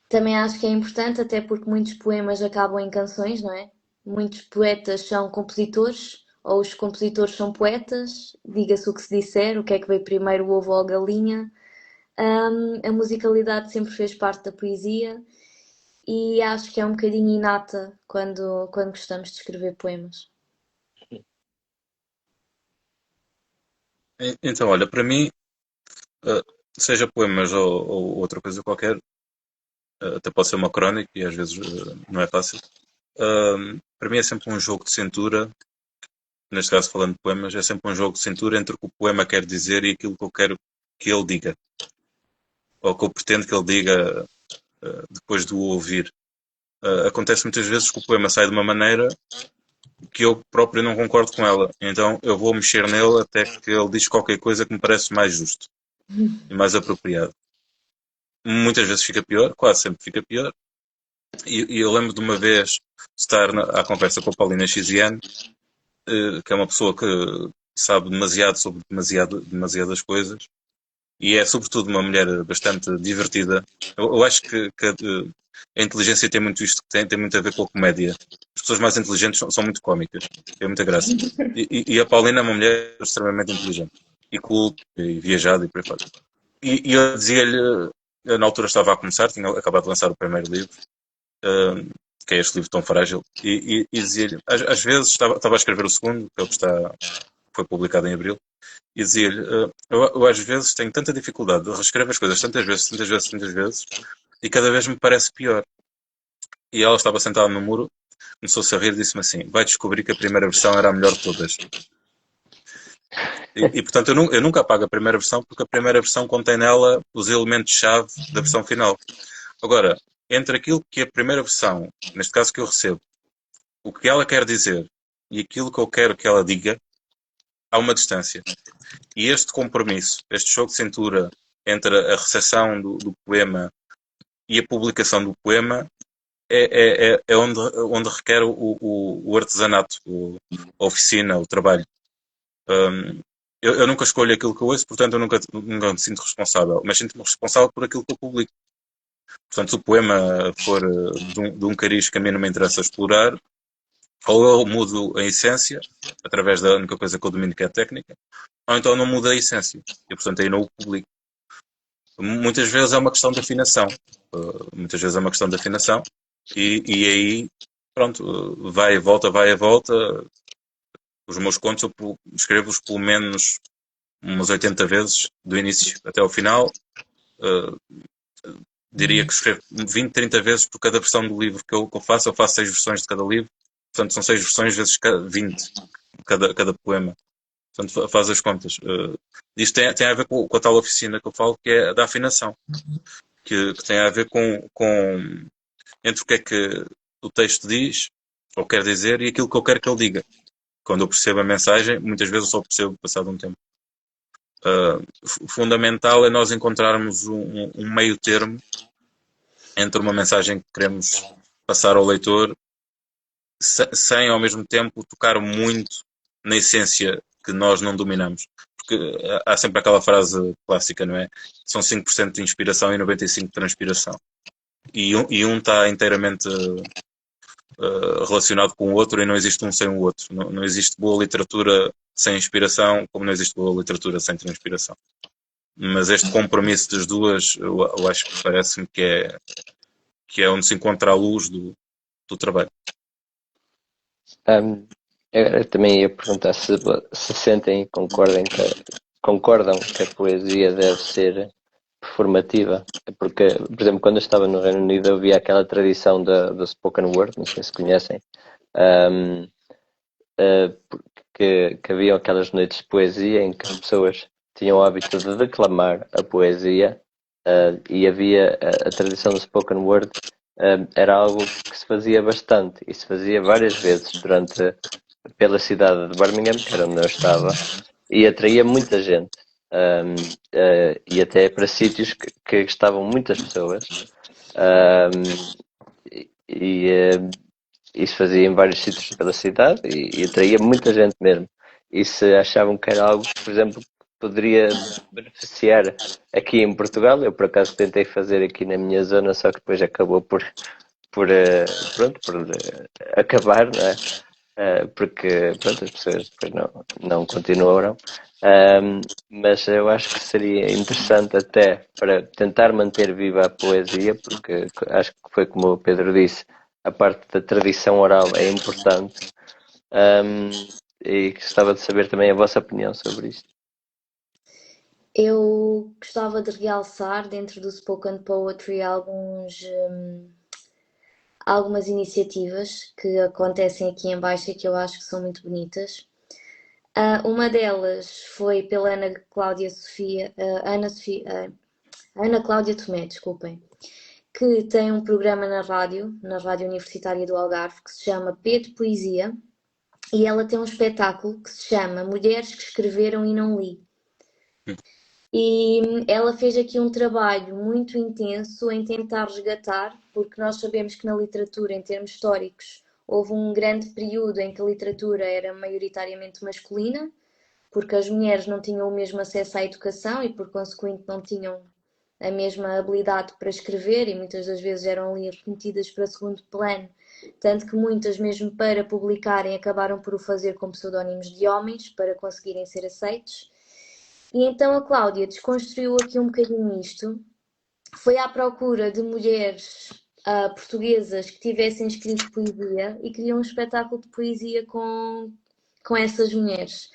também acho que é importante, até porque muitos poemas acabam em canções, não é? Muitos poetas são compositores, ou os compositores são poetas, diga-se o que se disser, o que é que veio primeiro, o ovo ou a galinha. A musicalidade sempre fez parte da poesia e acho que é um bocadinho inata quando gostamos de escrever poemas. Então, olha, para mim, seja poemas ou outra coisa qualquer, até pode ser uma crónica e às vezes não é fácil. Para mim é sempre um jogo de cintura, neste caso falando de poemas, é sempre um jogo de cintura entre o que o poema quer dizer e aquilo que eu quero que ele diga. Ou que eu pretendo que ele diga depois de o ouvir. Acontece muitas vezes que o poema sai de uma maneira que eu próprio não concordo com ela. Então eu vou mexer nele até que ele diz qualquer coisa que me parece mais justo e mais apropriado. Muitas vezes fica pior, quase sempre fica pior. E eu lembro de uma vez estar à conversa com a Paulina Xiziane, que é uma pessoa que sabe demasiado sobre demasiadas coisas e é sobretudo uma mulher bastante divertida. Eu acho que a inteligência tem muito isto, tem muito a ver com a comédia. As pessoas mais inteligentes são muito cómicas, tem muita graça. E a Paulina é uma mulher extremamente inteligente e culta e viajada e por aí fora. E eu dizia-lhe, eu na altura estava a começar, tinha acabado de lançar o primeiro livro, que é este livro tão frágil, e dizia-lhe, às vezes estava a escrever o segundo, que é o que foi publicado em abril, e dizia-lhe, eu às vezes tenho tanta dificuldade de reescrever as coisas tantas vezes, e cada vez me parece pior. E ela estava sentada no muro, começou-se a rir e disse-me assim, vai descobrir que a primeira versão era a melhor de todas. E portanto eu nunca apago a primeira versão porque a primeira versão contém nela os elementos-chave da versão final. Agora, entre aquilo que a primeira versão, neste caso que eu recebo, o que ela quer dizer e aquilo que eu quero que ela diga, há uma distância. E este compromisso, este jogo de cintura entre a recepção do poema e a publicação do poema é onde requer o artesanato, a oficina, o trabalho. Eu nunca escolho aquilo que eu ouço, portanto eu nunca me sinto responsável, mas sinto-me responsável por aquilo que eu publico. Portanto, se o poema for de um cariz que a mim não me interessa explorar, ou eu mudo a essência, através da única coisa que eu domino, que é a técnica, ou então não mudo a essência, e portanto aí não o publico. Muitas vezes é uma questão de afinação. Muitas vezes é uma questão de afinação, e aí, pronto, vai e volta, vai e volta. Os meus contos eu escrevo-os pelo menos umas 80 vezes, do início até ao final. Diria que escrevo 20, 30 vezes por cada versão do livro que eu faço. Eu faço 6 versões de cada livro. Portanto, são 6 versões vezes 20 cada poema. Portanto, faz as contas. Isto tem a ver com a tal oficina que eu falo, que é a da afinação. Que tem a ver com entre o que é que o texto diz, ou quer dizer, e aquilo que eu quero que ele diga. Quando eu percebo a mensagem, muitas vezes eu só percebo passado um tempo. Fundamental é nós encontrarmos um meio termo entre uma mensagem que queremos passar ao leitor, sem ao mesmo tempo tocar muito na essência que nós não dominamos. Porque há sempre aquela frase clássica, não é? São 5% de inspiração e 95% de transpiração. E um está inteiramente relacionado com o outro, e não existe um sem o outro. Não existe boa literatura sem inspiração, como não existe boa literatura sem transpiração. Mas este compromisso das duas, eu acho que parece-me que é onde se encontra a luz do trabalho. Eu também ia perguntar se sentem e concordam que a poesia deve ser performativa. Porque, por exemplo, quando eu estava no Reino Unido, eu via aquela tradição do spoken word, não sei se conhecem, um, que haviam aquelas noites de poesia em que as pessoas tinham o hábito de declamar a poesia, e havia a tradição do spoken word. Era algo que se fazia bastante e se fazia várias vezes pela cidade de Birmingham, que era onde eu estava, e atraía muita gente. E até para sítios que estavam muitas pessoas. Isso fazia em vários sítios pela cidade e atraía muita gente mesmo. E se achavam que era algo que, por exemplo, poderia beneficiar aqui em Portugal, eu por acaso tentei fazer aqui na minha zona, só que depois acabou por acabar, não é? Porque pronto, as pessoas depois não continuaram. Mas eu acho que seria interessante até para tentar manter viva a poesia, porque acho que foi como o Pedro disse, a parte da tradição oral é importante. E gostava de saber também a vossa opinião sobre isto. Eu gostava de realçar dentro do Spoken Poetry algumas iniciativas que acontecem aqui em baixo e que eu acho que são muito bonitas. Uma delas foi pela Ana Cláudia Tomé, desculpem, que tem um programa na Rádio Universitária do Algarve, que se chama P de Poesia, e ela tem um espetáculo que se chama Mulheres que Escreveram e Não Li. E ela fez aqui um trabalho muito intenso em tentar resgatar, porque nós sabemos que na literatura, em termos históricos, houve um grande período em que a literatura era maioritariamente masculina, porque as mulheres não tinham o mesmo acesso à educação e, por consequente, não tinham a mesma habilidade para escrever e muitas das vezes eram ali remetidas para segundo plano, tanto que muitas, mesmo para publicarem, acabaram por o fazer com pseudónimos de homens para conseguirem ser aceitos. E então a Cláudia desconstruiu aqui um bocadinho isto, foi à procura de mulheres portuguesas que tivessem escrito poesia e criou um espetáculo de poesia com essas mulheres.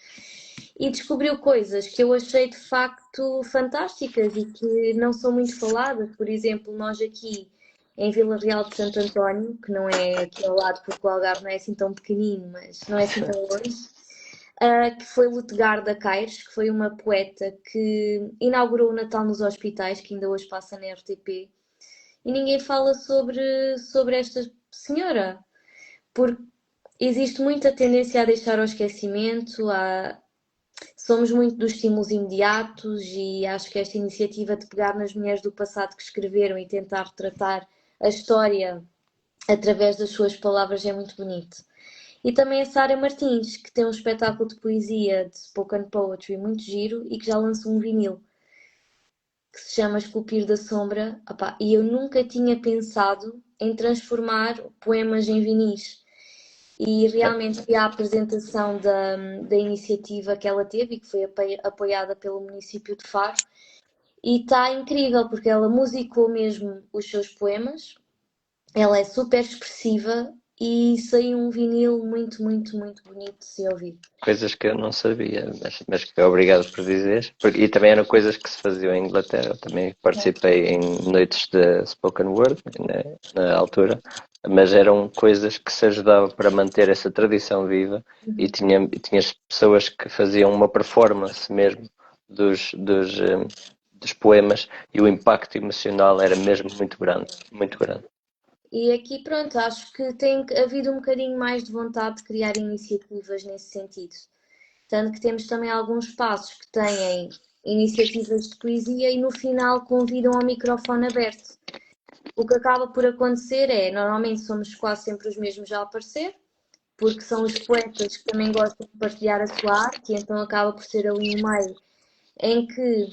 E descobriu coisas que eu achei de facto fantásticas e que não são muito faladas. Por exemplo, nós aqui em Vila Real de Santo António, que não é aqui ao lado porque o Algarve não é assim tão pequenino, mas não é assim tão longe, que foi Lutegarda Caires, que foi uma poeta que inaugurou o Natal nos Hospitais, que ainda hoje passa na RTP, e ninguém fala sobre esta senhora, porque existe muita tendência a deixar ao esquecimento, somos muito dos estímulos imediatos e acho que esta iniciativa de pegar nas mulheres do passado que escreveram e tentar retratar a história através das suas palavras é muito bonito. E também a Sara Martins, que tem um espetáculo de poesia, de spoken poetry muito giro e que já lançou um vinil que se chama Esculpir da Sombra. Opá, e eu nunca tinha pensado em transformar poemas em vinis. E realmente foi a apresentação da iniciativa que ela teve e que foi apoiada pelo município de Faro. E está incrível porque ela musicou mesmo os seus poemas. Ela é super expressiva e saiu um vinil muito, muito, muito bonito de se ouvir. Coisas que eu não sabia, mas que obrigado por dizer. E também eram coisas que se faziam em Inglaterra. Eu também participei em noites de spoken word na altura, mas eram coisas que se ajudavam para manter essa tradição viva e tinhas pessoas que faziam uma performance mesmo dos poemas e o impacto emocional era mesmo muito grande, muito grande. E aqui, pronto, acho que tem havido um bocadinho mais de vontade de criar iniciativas nesse sentido. Tanto que temos também alguns espaços que têm iniciativas de poesia e no final convidam ao microfone aberto. O que acaba por acontecer é, normalmente somos quase sempre os mesmos a aparecer, porque são os poetas que também gostam de partilhar a sua arte, e então acaba por ser ali um meio em que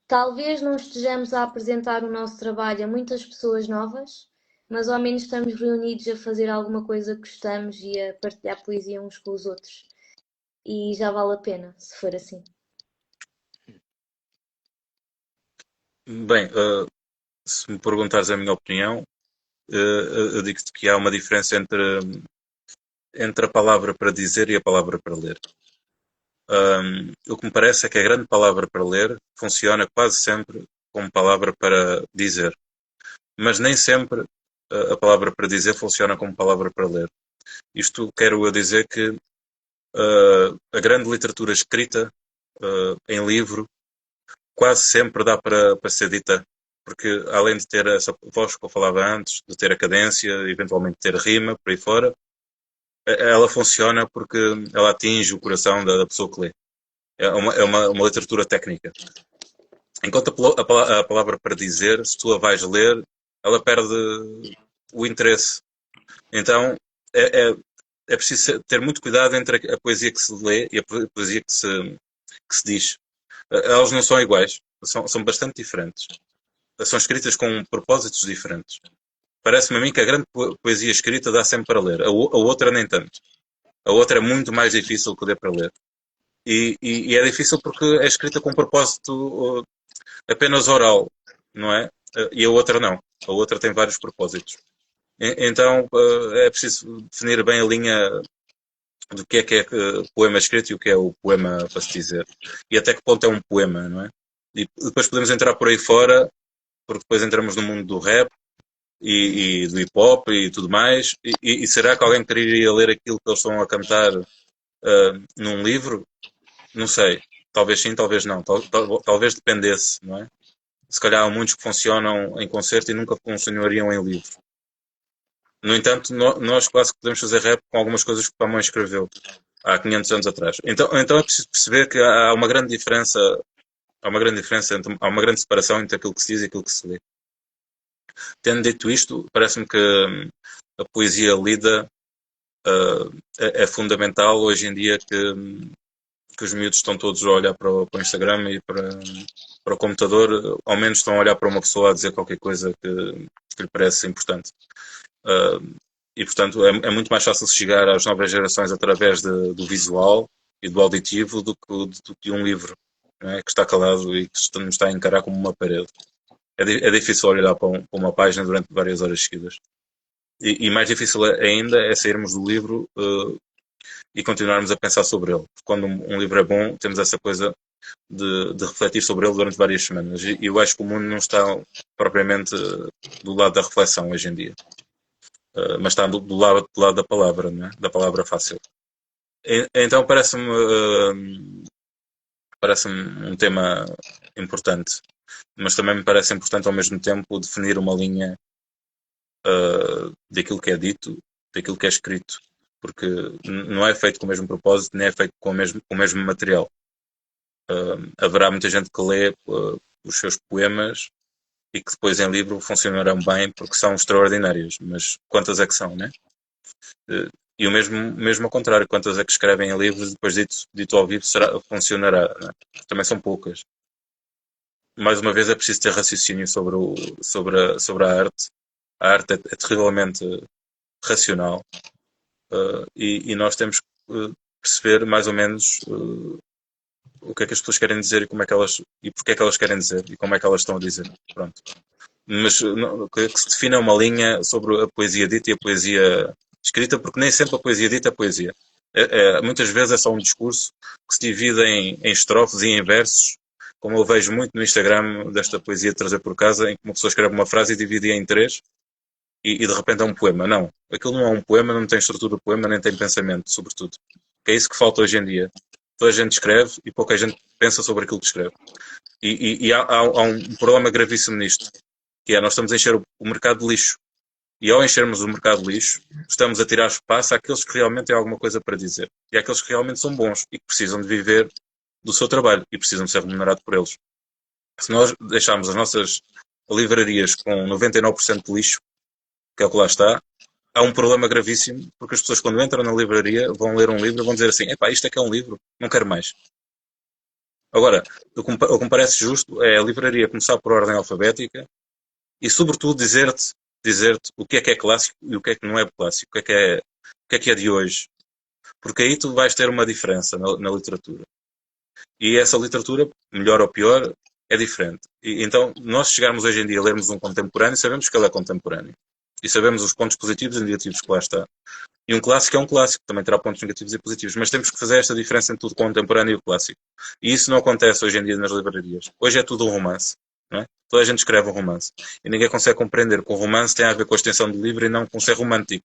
talvez não estejamos a apresentar o nosso trabalho a muitas pessoas novas, mas ao menos estamos reunidos a fazer alguma coisa que gostamos e a partilhar poesia uns com os outros. E já vale a pena, se for assim. Bem, se me perguntares a minha opinião, eu digo-te que há uma diferença entre a palavra para dizer e a palavra para ler. O que me parece é que a grande palavra para ler funciona quase sempre como palavra para dizer, mas nem sempre a palavra para dizer funciona como palavra para ler. Isto quero eu dizer que a grande literatura escrita em livro quase sempre dá para ser dita, porque além de ter essa voz que eu falava antes, de ter a cadência, eventualmente ter rima, por aí fora, ela funciona porque ela atinge o coração da pessoa que lê. É uma literatura técnica. Enquanto a palavra para dizer, se tu a vais ler, ela perde o interesse. Então, é preciso ter muito cuidado entre a poesia que se lê e a poesia que se diz. Elas não são iguais, são bastante diferentes. São escritas com propósitos diferentes. Parece-me a mim que a grande poesia escrita dá sempre para ler. A outra nem tanto. A outra é muito mais difícil que dê para ler. E é difícil porque é escrita com propósito apenas oral, não é? E a outra não. A outra tem vários propósitos. Então é preciso definir bem a linha do que é poema escrito e o que é o poema para se dizer. E até que ponto é um poema, não é? E depois podemos entrar por aí fora, porque depois entramos no mundo do rap e do hip hop e tudo mais. E será que alguém quereria ler aquilo que eles estão a cantar num livro? Não sei. Talvez sim, talvez não. Talvez dependesse, não é? Se calhar há muitos que funcionam em concerto e nunca funcionariam em livro. No entanto, nós quase que podemos fazer rap com algumas coisas que o Paimon escreveu há 500 anos atrás. Então é preciso perceber que há uma grande diferença, há uma grande separação entre aquilo que se diz e aquilo que se lê. Tendo dito isto, parece-me que a poesia lida é fundamental hoje em dia que os miúdos estão todos a olhar para o Instagram e para o computador, ao menos estão a olhar para uma pessoa a dizer qualquer coisa que lhe parece importante. E, portanto, é muito mais fácil chegar às novas gerações através do visual e do auditivo do que um livro, não é? Que está calado e que nos está a encarar como uma parede. É difícil olhar para uma página durante várias horas seguidas. E mais difícil ainda é sairmos do livro e continuarmos a pensar sobre ele. Quando um livro é bom, temos essa coisa de refletir sobre ele durante várias semanas. E eu acho que o mundo não está propriamente do lado da reflexão hoje em dia. Mas está do lado da palavra, não é? Da palavra fácil. Então parece-me um tema importante, mas também me parece importante ao mesmo tempo definir uma linha daquilo que é dito, daquilo que é escrito, porque não é feito com o mesmo propósito, nem é feito com o mesmo material. Haverá muita gente que lê os seus poemas e que depois em livro funcionarão bem porque são extraordinários, mas quantas é que são, né? E o mesmo ao contrário, quantas é que escrevem em livros e depois dito ao vivo funcionará, né? Também são poucas. Mais uma vez é preciso ter raciocínio sobre a arte. A arte é terrivelmente racional, e nós temos que perceber mais ou menos o que é que as pessoas querem dizer e como é que elas e porque é que elas querem dizer e como é que elas estão a dizer. Pronto. Mas que se defina uma linha sobre a poesia dita e a poesia escrita, porque nem sempre a poesia dita é poesia. Muitas vezes é só um discurso que se divide em estrofes e em versos, como eu vejo muito no Instagram desta poesia de trazer por casa, em que uma pessoa escreve uma frase e divide em três e de repente é um poema. Não, aquilo não é um poema, não tem estrutura de poema, nem tem pensamento, sobretudo. Que é isso que falta hoje em dia. Toda a gente escreve e pouca gente pensa sobre aquilo que escreve. E há um problema gravíssimo nisto, que é nós estamos a encher o mercado de lixo. E ao enchermos o mercado de lixo, estamos a tirar espaço àqueles que realmente têm alguma coisa para dizer. E àqueles que realmente são bons e que precisam de viver do seu trabalho e precisam de ser remunerados por eles. Se nós deixarmos as nossas livrarias com 99% de lixo, que é o que lá está, há um problema gravíssimo, porque as pessoas quando entram na livraria vão ler um livro e vão dizer assim, epá, isto é que é um livro, não quero mais. Agora, o que me parece justo é a livraria começar por ordem alfabética e, sobretudo, dizer-te o que é clássico e o que é que não é clássico, o que é de hoje. Porque aí tu vais ter uma diferença na literatura. E essa literatura, melhor ou pior, é diferente. E, então, nós chegarmos hoje em dia a lermos um contemporâneo, sabemos que ele é contemporâneo. E sabemos os pontos positivos e negativos que lá está. E um clássico é um clássico, também terá pontos negativos e positivos, mas temos que fazer esta diferença entre o contemporâneo e o clássico. E isso não acontece hoje em dia nas livrarias. Hoje é tudo um romance. Não é? Toda a gente escreve um romance. E ninguém consegue compreender que o romance tem a ver com a extensão do livro e não com ser romântico.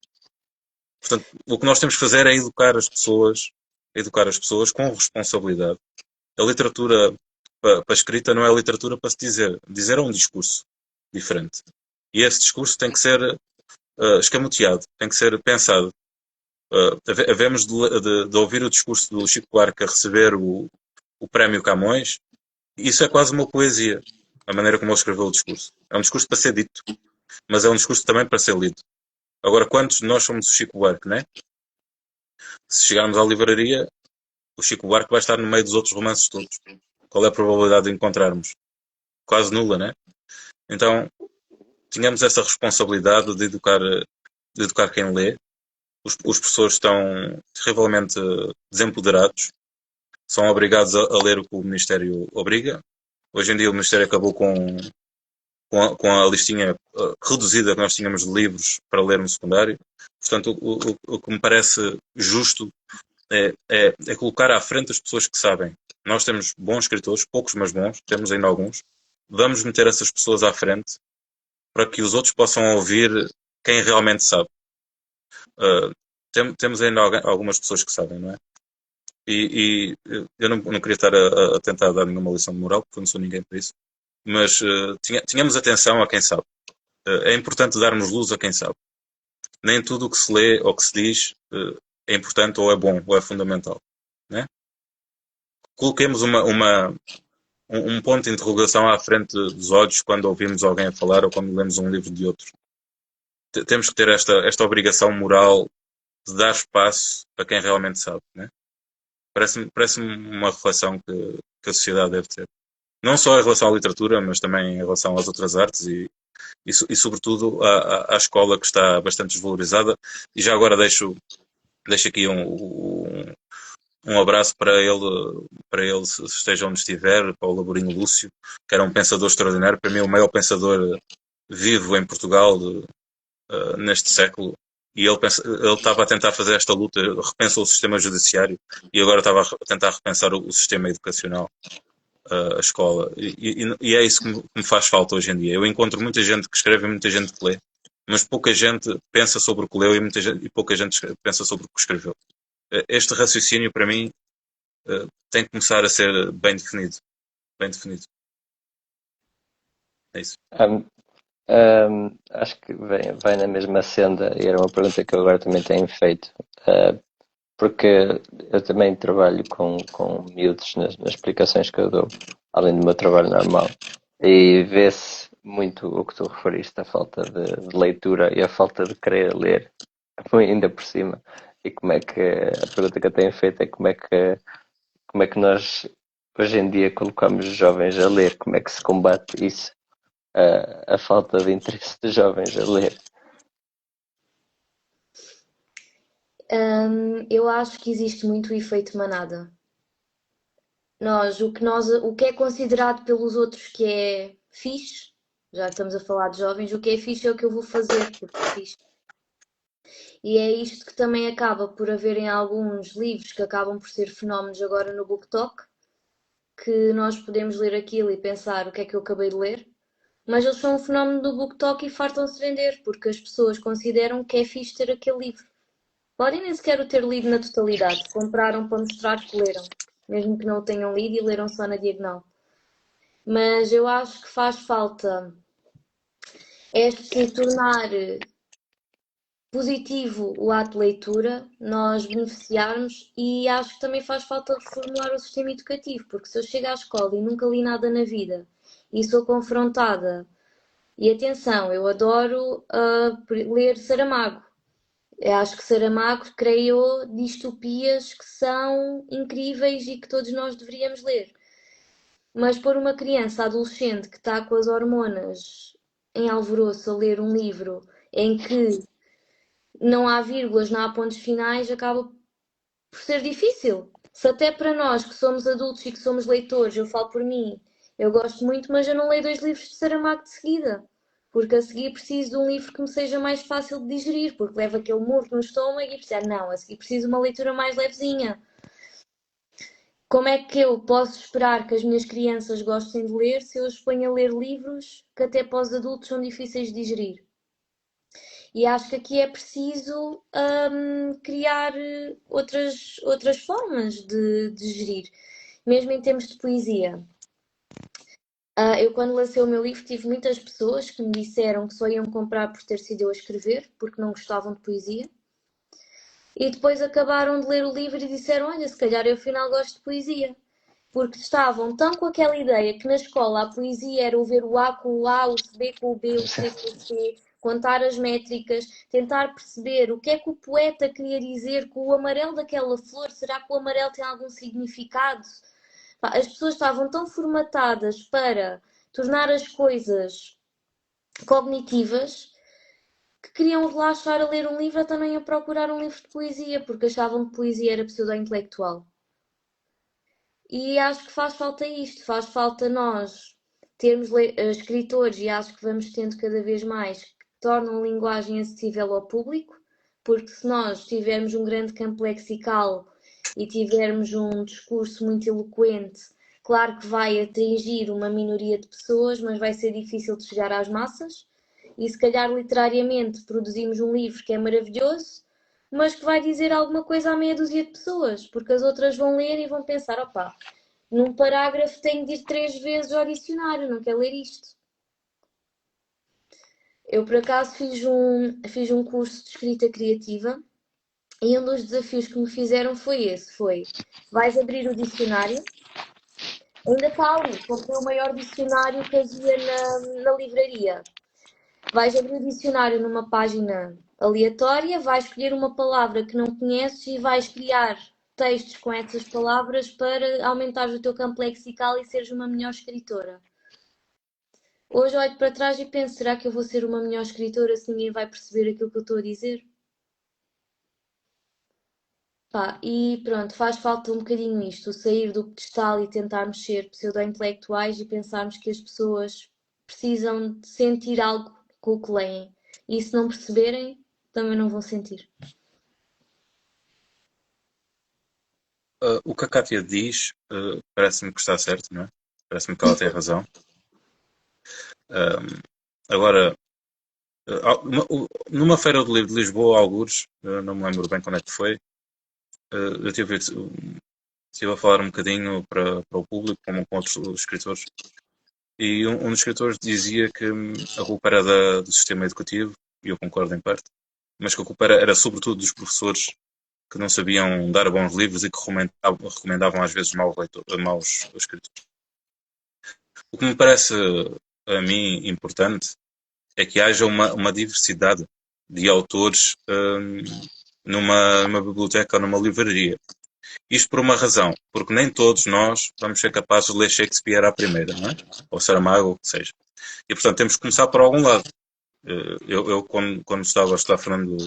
Portanto, o que nós temos que fazer é educar as pessoas com responsabilidade. A literatura para a escrita não é literatura para se dizer. Dizer é um discurso diferente. E esse discurso tem que ser escamoteado, tem que ser pensado. Havemos de ouvir o discurso do Chico Buarque a receber o prémio Camões. Isso é quase uma poesia, a maneira como ele escreveu o discurso. É um discurso para ser dito, mas é um discurso também para ser lido. Agora, quantos de nós somos o Chico Buarque, né? Se chegarmos à livraria, o Chico Buarque vai estar no meio dos outros romances todos. Qual é a probabilidade de encontrarmos? Quase nula, né? Então, tínhamos essa responsabilidade de educar quem lê. Os professores estão terrivelmente desempoderados. São obrigados a ler o que o Ministério obriga. Hoje em dia o Ministério acabou com a listinha reduzida que nós tínhamos de livros para ler no secundário. Portanto, o que me parece justo é colocar à frente as pessoas que sabem. Nós temos bons escritores, poucos mas bons, temos ainda alguns. Vamos meter essas pessoas à frente para que os outros possam ouvir quem realmente sabe. Temos ainda algumas pessoas que sabem, não é? E eu não queria estar a tentar dar nenhuma lição de moral, porque eu não sou ninguém para isso, mas tínhamos atenção a quem sabe. É importante darmos luz a quem sabe. Nem tudo o que se lê ou que se diz é importante ou é bom ou é fundamental. Né? Coloquemos um ponto de interrogação à frente dos olhos quando ouvimos alguém a falar ou quando lemos um livro de outro. Temos que ter esta obrigação moral de dar espaço a quem realmente sabe. Né? Parece-me uma reflexão que a sociedade deve ter. Não só em relação à literatura, mas também em relação às outras artes e sobretudo à escola, que está bastante desvalorizada. E já agora deixo aqui um abraço para ele, se esteja onde estiver, para o Laborinho Lúcio, que era um pensador extraordinário, para mim o maior pensador vivo em Portugal neste século. E ele estava a tentar fazer esta luta, repensou o sistema judiciário e agora estava a tentar repensar o sistema educacional, a escola. E é isso que me faz falta hoje em dia. Eu encontro muita gente que escreve e muita gente que lê, mas pouca gente pensa sobre o que leu e pouca gente pensa sobre o que escreveu. Este raciocínio, para mim, tem que começar a ser bem definido. Bem definido. É isso. Acho que vai na mesma senda e era uma pergunta que eu agora também tenho feito. porque eu também trabalho com miúdos nas explicações que eu dou, além do meu trabalho normal, e vê-se muito o que tu referiste, a falta de leitura e a falta de querer ler, ainda por cima. E como é que, a pergunta que eu tenho feito é como é que nós hoje em dia colocamos os jovens a ler, como é que se combate isso, a falta de interesse dos jovens a ler. Eu acho que existe muito o efeito manada. O que é considerado pelos outros que é fixe, já que estamos a falar de jovens, o que é fixe é o que eu vou fazer, porque é fixe. E é isto que também acaba por haverem alguns livros que acabam por ser fenómenos agora no BookTok, que nós podemos ler aquilo e pensar o que é que eu acabei de ler, mas eles são um fenómeno do BookTok e fartam-se vender, porque as pessoas consideram que é fixe ter aquele livro. Podem nem sequer o ter lido na totalidade, compraram para mostrar que leram, mesmo que não o tenham lido e leram só na diagonal. Mas eu acho que faz falta este tornar positivo o ato de leitura, nós beneficiarmos, e acho que também faz falta reformular o sistema educativo, porque se eu chego à escola e nunca li nada na vida e sou confrontada, e atenção, eu adoro ler Saramago. Eu acho que Saramago criou distopias que são incríveis e que todos nós deveríamos ler. Mas por uma criança adolescente que está com as hormonas em alvoroço a ler um livro em que não há vírgulas, não há pontos finais, acaba por ser difícil. Se até para nós que somos adultos e que somos leitores, eu falo por mim, eu gosto muito, mas eu não leio 2 livros de Saramago de seguida. Porque a seguir preciso de um livro que me seja mais fácil de digerir, porque leva aquele murro no estômago e preciso, não, a seguir preciso de uma leitura mais levezinha. Como é que eu posso esperar que as minhas crianças gostem de ler se eu as ponho a ler livros que até para os adultos são difíceis de digerir? E acho que aqui é preciso criar outras formas de gerir, mesmo em termos de poesia. Eu, quando lancei o meu livro, tive muitas pessoas que me disseram que só iam comprar por ter sido eu a escrever, porque não gostavam de poesia. E depois acabaram de ler o livro e disseram: Olha, se calhar eu afinal gosto de poesia. Porque estavam tão com aquela ideia que na escola a poesia era o ver o A com o A, o B com o B, o C com o C, contar as métricas, tentar perceber o que é que o poeta queria dizer com o amarelo daquela flor. Será que o amarelo tem algum significado? As pessoas estavam tão formatadas para tornar as coisas cognitivas que queriam relaxar a ler um livro, até nem a procurar um livro de poesia, porque achavam que poesia era pseudo-intelectual. E acho que faz falta isto, faz falta nós termos escritores, e acho que vamos tendo cada vez mais, que tornam a linguagem acessível ao público, porque se nós tivermos um grande campo lexical e tivermos um discurso muito eloquente, claro que vai atingir uma minoria de pessoas, mas vai ser difícil de chegar às massas. E se calhar literariamente produzimos um livro que é maravilhoso, mas que vai dizer alguma coisa à meia dúzia de pessoas, porque as outras vão ler e vão pensar: opá, num parágrafo tenho de ir 3 vezes ao dicionário, não quero ler isto. Eu, por acaso, fiz um curso de escrita criativa e um dos desafios que me fizeram foi esse, vais abrir o dicionário, ainda está ali, comprei o maior dicionário que havia na livraria. Vais abrir o dicionário numa página aleatória, vais escolher uma palavra que não conheces e vais criar textos com essas palavras para aumentar o teu campo lexical e seres uma melhor escritora. Hoje olho para trás e penso: será que eu vou ser uma melhor escritora se ninguém vai perceber aquilo que eu estou a dizer? E pronto, faz falta um bocadinho isto, sair do pedestal e tentarmos ser pseudo-intelectuais e pensarmos que as pessoas precisam de sentir algo com o que leem. E se não perceberem, também não vão sentir. O que a Kátia diz parece-me que está certo, não é? Parece-me que ela tem razão. Agora, numa feira do livro de Lisboa, algures, não me lembro bem quando é que foi, eu estive a falar um bocadinho para o público, como com outros escritores, e um dos escritores dizia que a culpa era do sistema educativo, e eu concordo em parte, mas que a culpa era sobretudo dos professores que não sabiam dar bons livros e que recomendavam às vezes maus escritores. O que me parece a mim importante é que haja uma diversidade de autores numa biblioteca ou numa livraria. Isto por uma razão, porque nem todos nós vamos ser capazes de ler Shakespeare à primeira, não é? Ou Saramago, ou o que seja. E, portanto, temos que começar por algum lado. Eu quando estava a estudar Fernando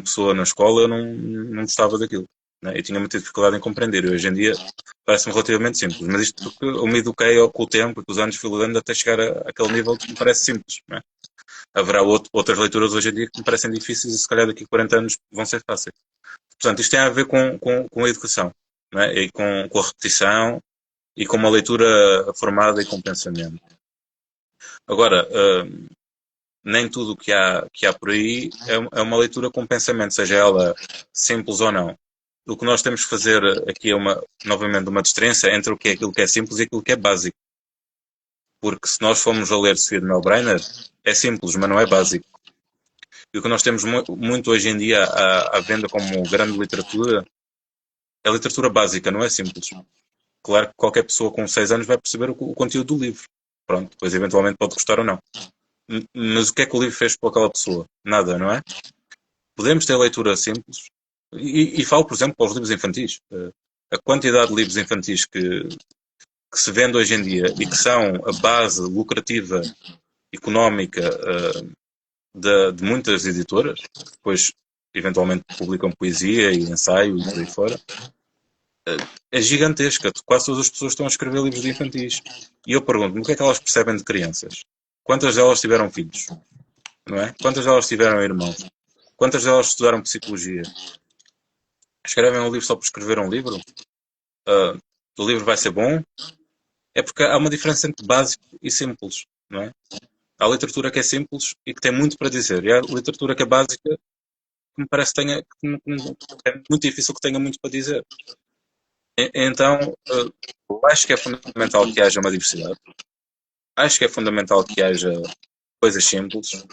Pessoa na escola, eu não gostava daquilo. Né? Eu tinha muita dificuldade em compreender. E hoje em dia parece-me relativamente simples. Mas isto porque eu me eduquei com o tempo e com os anos fui lendo até chegar àquele nível que me parece simples. Não é? Haverá outras leituras hoje em dia que me parecem difíceis e se calhar daqui a 40 anos vão ser fáceis. Portanto, isto tem a ver com a educação, não é? E com a repetição e com uma leitura formada e com pensamento. Agora, nem tudo o que há por aí é uma leitura com pensamento, seja ela simples ou não. O que nós temos que fazer aqui é novamente uma distinção entre aquilo que é simples e aquilo que é básico. Porque se nós formos a ler Sofia de Melbrenner, é simples, mas não é básico. E o que nós temos muito hoje em dia à venda como grande literatura é literatura básica, não é simples. Claro que qualquer pessoa com 6 anos vai perceber o conteúdo do livro. Pronto, depois eventualmente pode gostar ou não. Mas o que é que o livro fez por aquela pessoa? Nada, não é? Podemos ter leitura simples. E falo, por exemplo, para os livros infantis. A quantidade de livros infantis que se vende hoje em dia e que são a base lucrativa, económica de muitas editoras, que depois eventualmente publicam poesia e ensaio e por aí fora, é gigantesca. Quase todas as pessoas estão a escrever livros de infantis. E eu pergunto-me o que é que elas percebem de crianças? Quantas delas tiveram filhos? Não é? Quantas delas tiveram irmãos? Quantas delas estudaram psicologia? Escrevem um livro só por escrever um livro? O livro vai ser bom? É porque há uma diferença entre básico e simples, não é? Há literatura que é simples e que tem muito para dizer. E há literatura que é básica que me parece que é muito difícil que tenha muito para dizer. Então, eu acho que é fundamental que haja uma diversidade. Acho que é fundamental que haja coisas simples,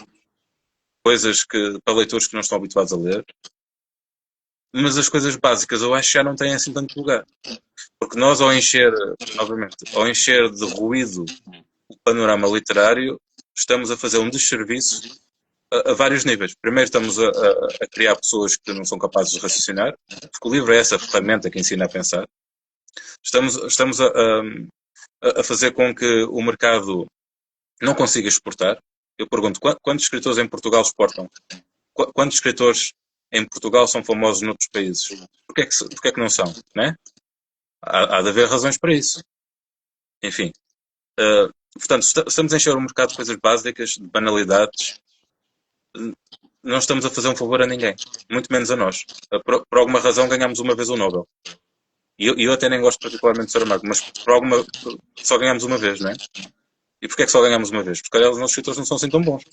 coisas para leitores que não estão habituados a ler. Mas as coisas básicas eu acho que já não têm assim tanto lugar. Porque nós, novamente, ao encher de ruído o panorama literário, estamos a fazer um desserviço a vários níveis. Primeiro, estamos a criar pessoas que não são capazes de raciocinar, porque o livro é essa ferramenta que ensina a pensar. Estamos a fazer com que o mercado não consiga exportar. Eu pergunto, quantos escritores em Portugal exportam? Quantos escritores em Portugal são famosos noutros países? Porquê é que não são? Né? Há de haver razões para isso. Enfim. Portanto, estamos a encher o mercado de coisas básicas, de banalidades. Não estamos a fazer um favor a ninguém. Muito menos a nós. Por alguma razão ganhamos uma vez o Nobel. E eu até nem gosto particularmente de Saramago, mas só ganhamos uma vez, não é? E porquê é que só ganhamos uma vez? Porque os nossos escritores não são assim tão bons.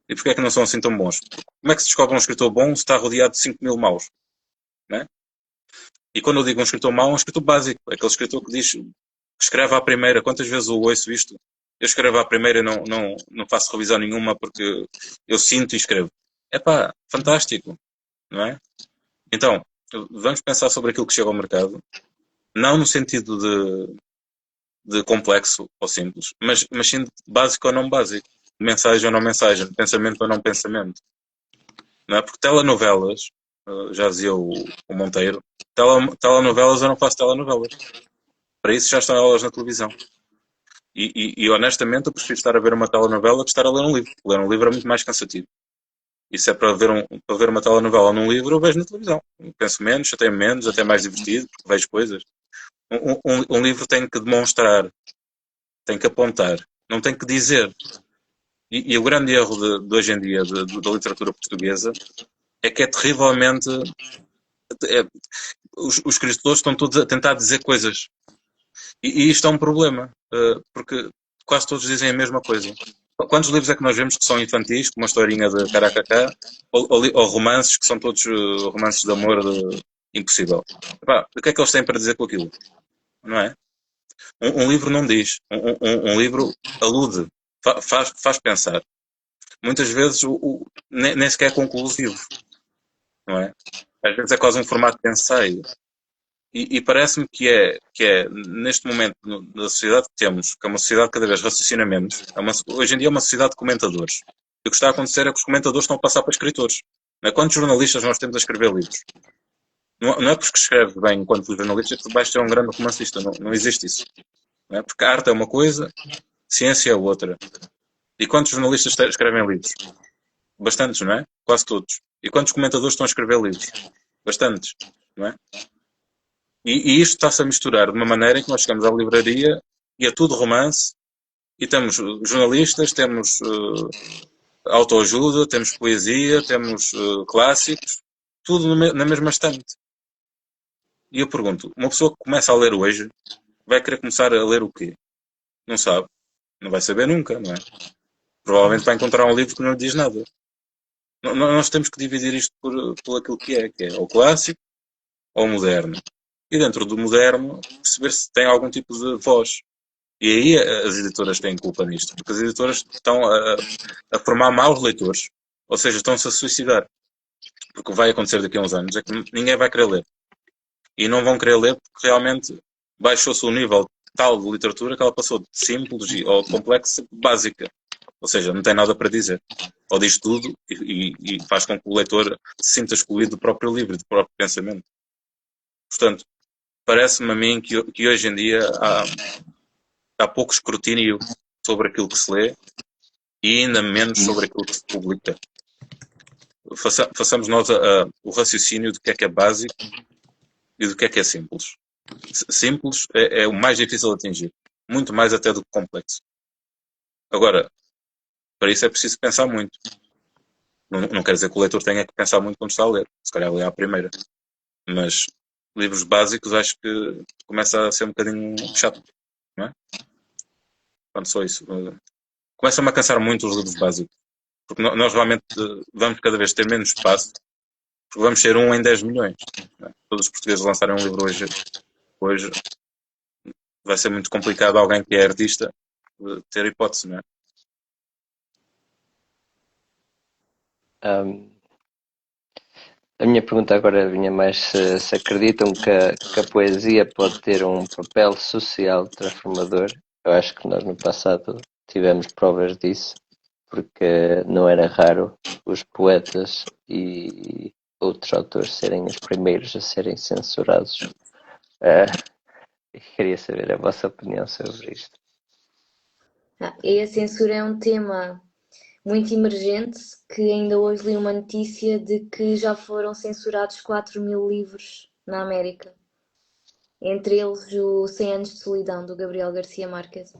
E porquê é que não são assim tão bons? Como é que se descobre um escritor bom se está rodeado de 5.000 maus? Não é? E quando eu digo um escritor mau, é um escritor básico. É aquele escritor que diz, que escreve à primeira. Quantas vezes eu ouço isto? Eu escrevo à primeira e não faço revisão nenhuma porque eu sinto e escrevo. Epá, fantástico. Não é? Então, vamos pensar sobre aquilo que chega ao mercado. Não no sentido de complexo ou simples, mas sim de básico ou não básico. Mensagem ou não mensagem. Pensamento ou não pensamento. Não é? Porque telenovelas, já dizia o Monteiro, telenovelas eu não faço telenovelas. Para isso já estão elas na televisão. E honestamente eu prefiro estar a ver uma telenovela que estar a ler um livro. Ler um livro é muito mais cansativo. E se é para ver uma telenovela num livro, eu vejo na televisão. Penso menos, até mais divertido, porque vejo coisas. Um livro tem que demonstrar, tem que apontar, não tem que dizer. E o grande erro de hoje em dia da literatura portuguesa é que é terrivelmente... os escritores estão todos a tentar dizer coisas. E isto é um problema, porque quase todos dizem a mesma coisa. Quantos livros é que nós vemos que são infantis, com uma historinha de caracacá, ou romances que são todos romances de amor impossível? Epá, o que é que eles têm para dizer com aquilo? Não é? Um livro não diz. Um livro alude, faz pensar. Muitas vezes nem sequer é conclusivo. Não é? Às vezes é quase um formato de ensaio. E parece-me que é, neste momento, na sociedade que temos, que é uma sociedade que cada vez raciocina menos, hoje em dia é uma sociedade de comentadores. E o que está a acontecer é que os comentadores estão a passar para escritores. Não é? Quantos jornalistas nós temos a escrever livros? Não é porque escreve bem enquanto jornalista que vais ser um grande romancista. Não existe isso. Não é? Porque a arte é uma coisa, ciência é outra. E quantos jornalistas escrevem livros? Bastantes, não é? Quase todos. E quantos comentadores estão a escrever livros? Bastantes, não é? E isto está-se a misturar de uma maneira em que nós chegamos à livraria e é tudo romance, e temos jornalistas, temos autoajuda, temos poesia, temos clássicos, tudo na mesma estante. E eu pergunto, uma pessoa que começa a ler hoje vai querer começar a ler o quê? Não sabe. Não vai saber nunca, não é? Provavelmente vai encontrar um livro que não lhe diz nada. Nós temos que dividir isto por aquilo que é o clássico ou o moderno. E dentro do moderno, perceber se tem algum tipo de voz. E aí as editoras têm culpa nisto, porque as editoras estão a formar maus leitores, ou seja, estão-se a suicidar. Porque o que vai acontecer daqui a uns anos é que ninguém vai querer ler. E não vão querer ler porque realmente baixou-se o nível tal de literatura que ela passou de simples ou de complexa básica. Ou seja, não tem nada para dizer. Ou diz tudo e faz com que o leitor se sinta excluído do próprio livro, do próprio pensamento. Portanto, parece-me a mim que hoje em dia há pouco escrutínio sobre aquilo que se lê e ainda menos sobre aquilo que se publica. Façamos nós o raciocínio do que é básico e do que é simples. Simples é o mais difícil de atingir. Muito mais até do que complexo. Agora, para isso é preciso pensar muito. Não quer dizer que o leitor tenha que pensar muito quando está a ler. Se calhar ler à primeira. Mas livros básicos acho que começa a ser um bocadinho chato. Não é? Quando só isso. Começa-me a cansar muito os livros básicos. Porque nós realmente vamos cada vez ter menos espaço. Porque vamos ser 1 em 10 milhões. Não é? Todos os portugueses lançarem um livro hoje vai ser muito complicado alguém que é artista ter hipótese, não é? A minha pergunta agora vinha mais se acreditam que a poesia pode ter um papel social transformador. Eu acho que nós no passado tivemos provas disso, porque não era raro os poetas e outros autores serem os primeiros a serem censurados. Queria saber a vossa opinião sobre isto. E a censura é um tema muito emergente, que ainda hoje li uma notícia de que já foram censurados 4.000 livros na América. Entre eles o 100 Anos de Solidão, do Gabriel Garcia Marques.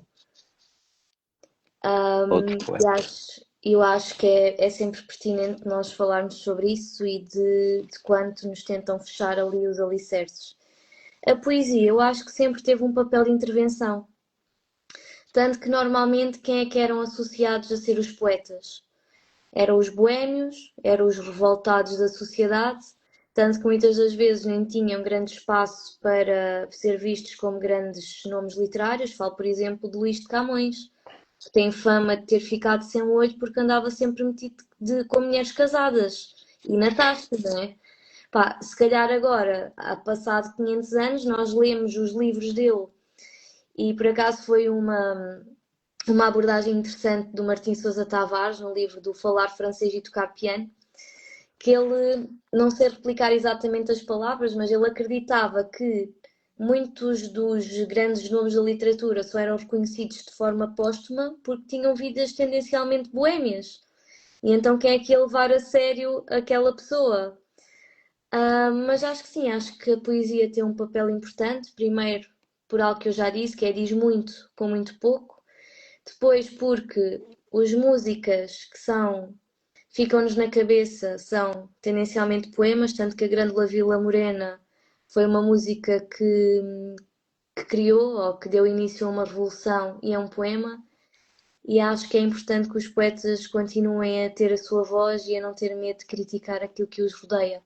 Outro poeta. Eu acho que é sempre pertinente nós falarmos sobre isso e de quanto nos tentam fechar ali os alicerces. A poesia, eu acho que sempre teve um papel de intervenção. Tanto que normalmente quem é que eram associados a ser os poetas? Eram os boémios, eram os revoltados da sociedade, tanto que muitas das vezes nem tinham grande espaço para ser vistos como grandes nomes literários. Falo, por exemplo, de Luís de Camões, que tem fama de ter ficado sem um olho porque andava sempre metido com mulheres casadas e na taxa, não é? Pá, se calhar agora, passado 500 anos, nós lemos os livros dele e por acaso foi uma abordagem interessante do Martim Sousa Tavares no livro do Falar Francês e Tocar Piano, que ele, não sei replicar exatamente as palavras, mas ele acreditava que muitos dos grandes nomes da literatura só eram reconhecidos de forma póstuma porque tinham vidas tendencialmente boémias. E então quem é que ia levar a sério aquela pessoa? Mas acho que sim, acho que a poesia tem um papel importante. Primeiro, por algo que eu já disse, que é diz muito com muito pouco. Depois, porque as músicas que ficam-nos na cabeça são tendencialmente poemas, tanto que a Grândola Vila Morena foi uma música que criou ou que deu início a uma revolução e é um poema. E acho que é importante que os poetas continuem a ter a sua voz e a não ter medo de criticar aquilo que os rodeia.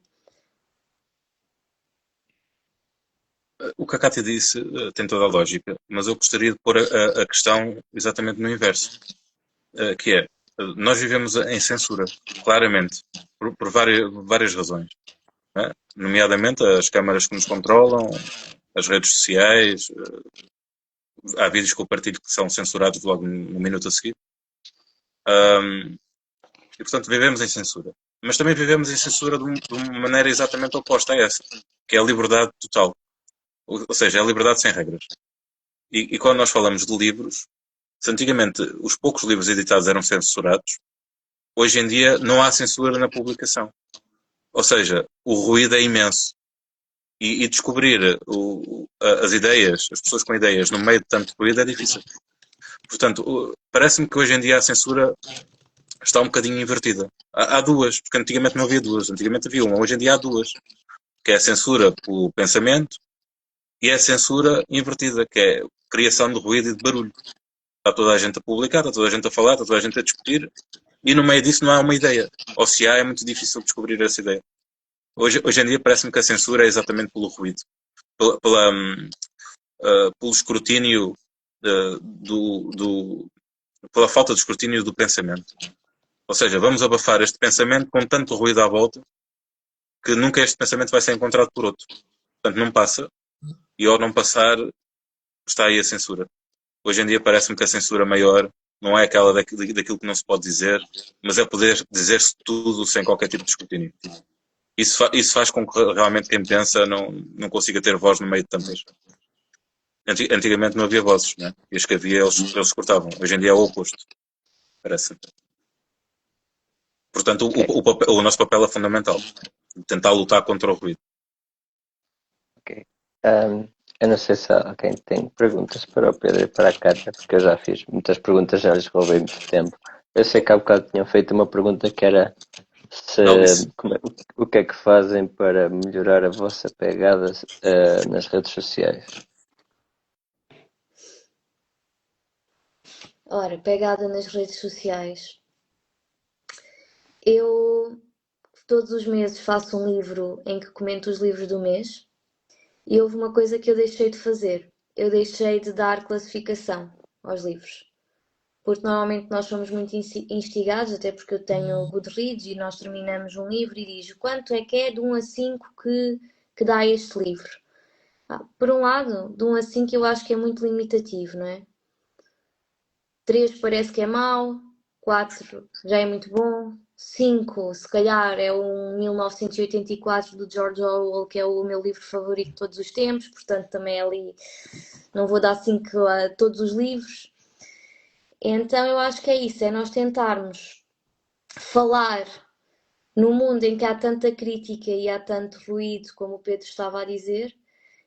O que a Cátia disse tem toda a lógica, mas eu gostaria de pôr a questão exatamente no inverso, que é, nós vivemos em censura, claramente, por várias razões. não é? Nomeadamente as câmaras que nos controlam, as redes sociais, há vídeos que eu partilho que são censurados logo no minuto a seguir. E, portanto, vivemos em censura. Mas também vivemos em censura de uma maneira exatamente oposta a essa, que é a liberdade total. Ou seja, é a liberdade sem regras. E quando nós falamos de livros, se antigamente os poucos livros editados eram censurados, hoje em dia não há censura na publicação. Ou seja, o ruído é imenso. E descobrir as ideias, as pessoas com ideias no meio de tanto ruído é difícil. Portanto, parece-me que hoje em dia a censura está um bocadinho invertida. Há duas, porque antigamente não havia duas. Antigamente havia uma, hoje em dia há duas. Que é a censura pelo pensamento e é a censura invertida, que é a criação de ruído e de barulho. Está toda a gente a publicar, está toda a gente a falar, está toda a gente a discutir e no meio disso não há uma ideia. Ou se há, é muito difícil descobrir essa ideia. Hoje em dia parece-me que a censura é exatamente pelo ruído. Pelo escrutínio pela falta de escrutínio do pensamento. Ou seja, vamos abafar este pensamento com tanto ruído à volta que nunca este pensamento vai ser encontrado por outro. Portanto, não passa. E ao não passar, está aí a censura. Hoje em dia parece-me que a censura maior não é aquela daquilo que não se pode dizer, mas é poder dizer-se tudo sem qualquer tipo de escrutínio. Isso faz com que realmente quem pensa não consiga ter voz no meio de tantas. Antigamente não havia vozes, né? E as que havia, eles cortavam. Hoje em dia é o oposto. Parece. Portanto, Ok, o nosso papel é fundamental. Tentar lutar contra o ruído. ok. Eu não sei se alguém tem perguntas para o Pedro e para a Cátia, porque eu já fiz muitas perguntas, já lhes roubei muito tempo. Eu sei que há bocado tinham feito uma pergunta que era Alice, o que é que fazem para melhorar a vossa pegada nas redes sociais? Ora, pegada nas redes sociais. Eu todos os meses faço um livro em que comento os livros do mês e houve uma coisa que eu deixei de fazer. Eu deixei de dar classificação aos livros. Porque normalmente nós somos muito instigados, até porque eu tenho o Goodreads e nós terminamos um livro e diz quanto é que é de 1 a 5 que dá este livro. Por um lado, de 1 a 5 eu acho que é muito limitativo, não é? 3 parece que é mau, 4 já é muito bom, 5 se calhar é um 1984 do George Orwell, que é o meu livro favorito de todos os tempos, portanto também é ali não vou dar 5 a todos os livros. Então eu acho que é isso, é nós tentarmos falar no mundo em que há tanta crítica e há tanto ruído, como o Pedro estava a dizer,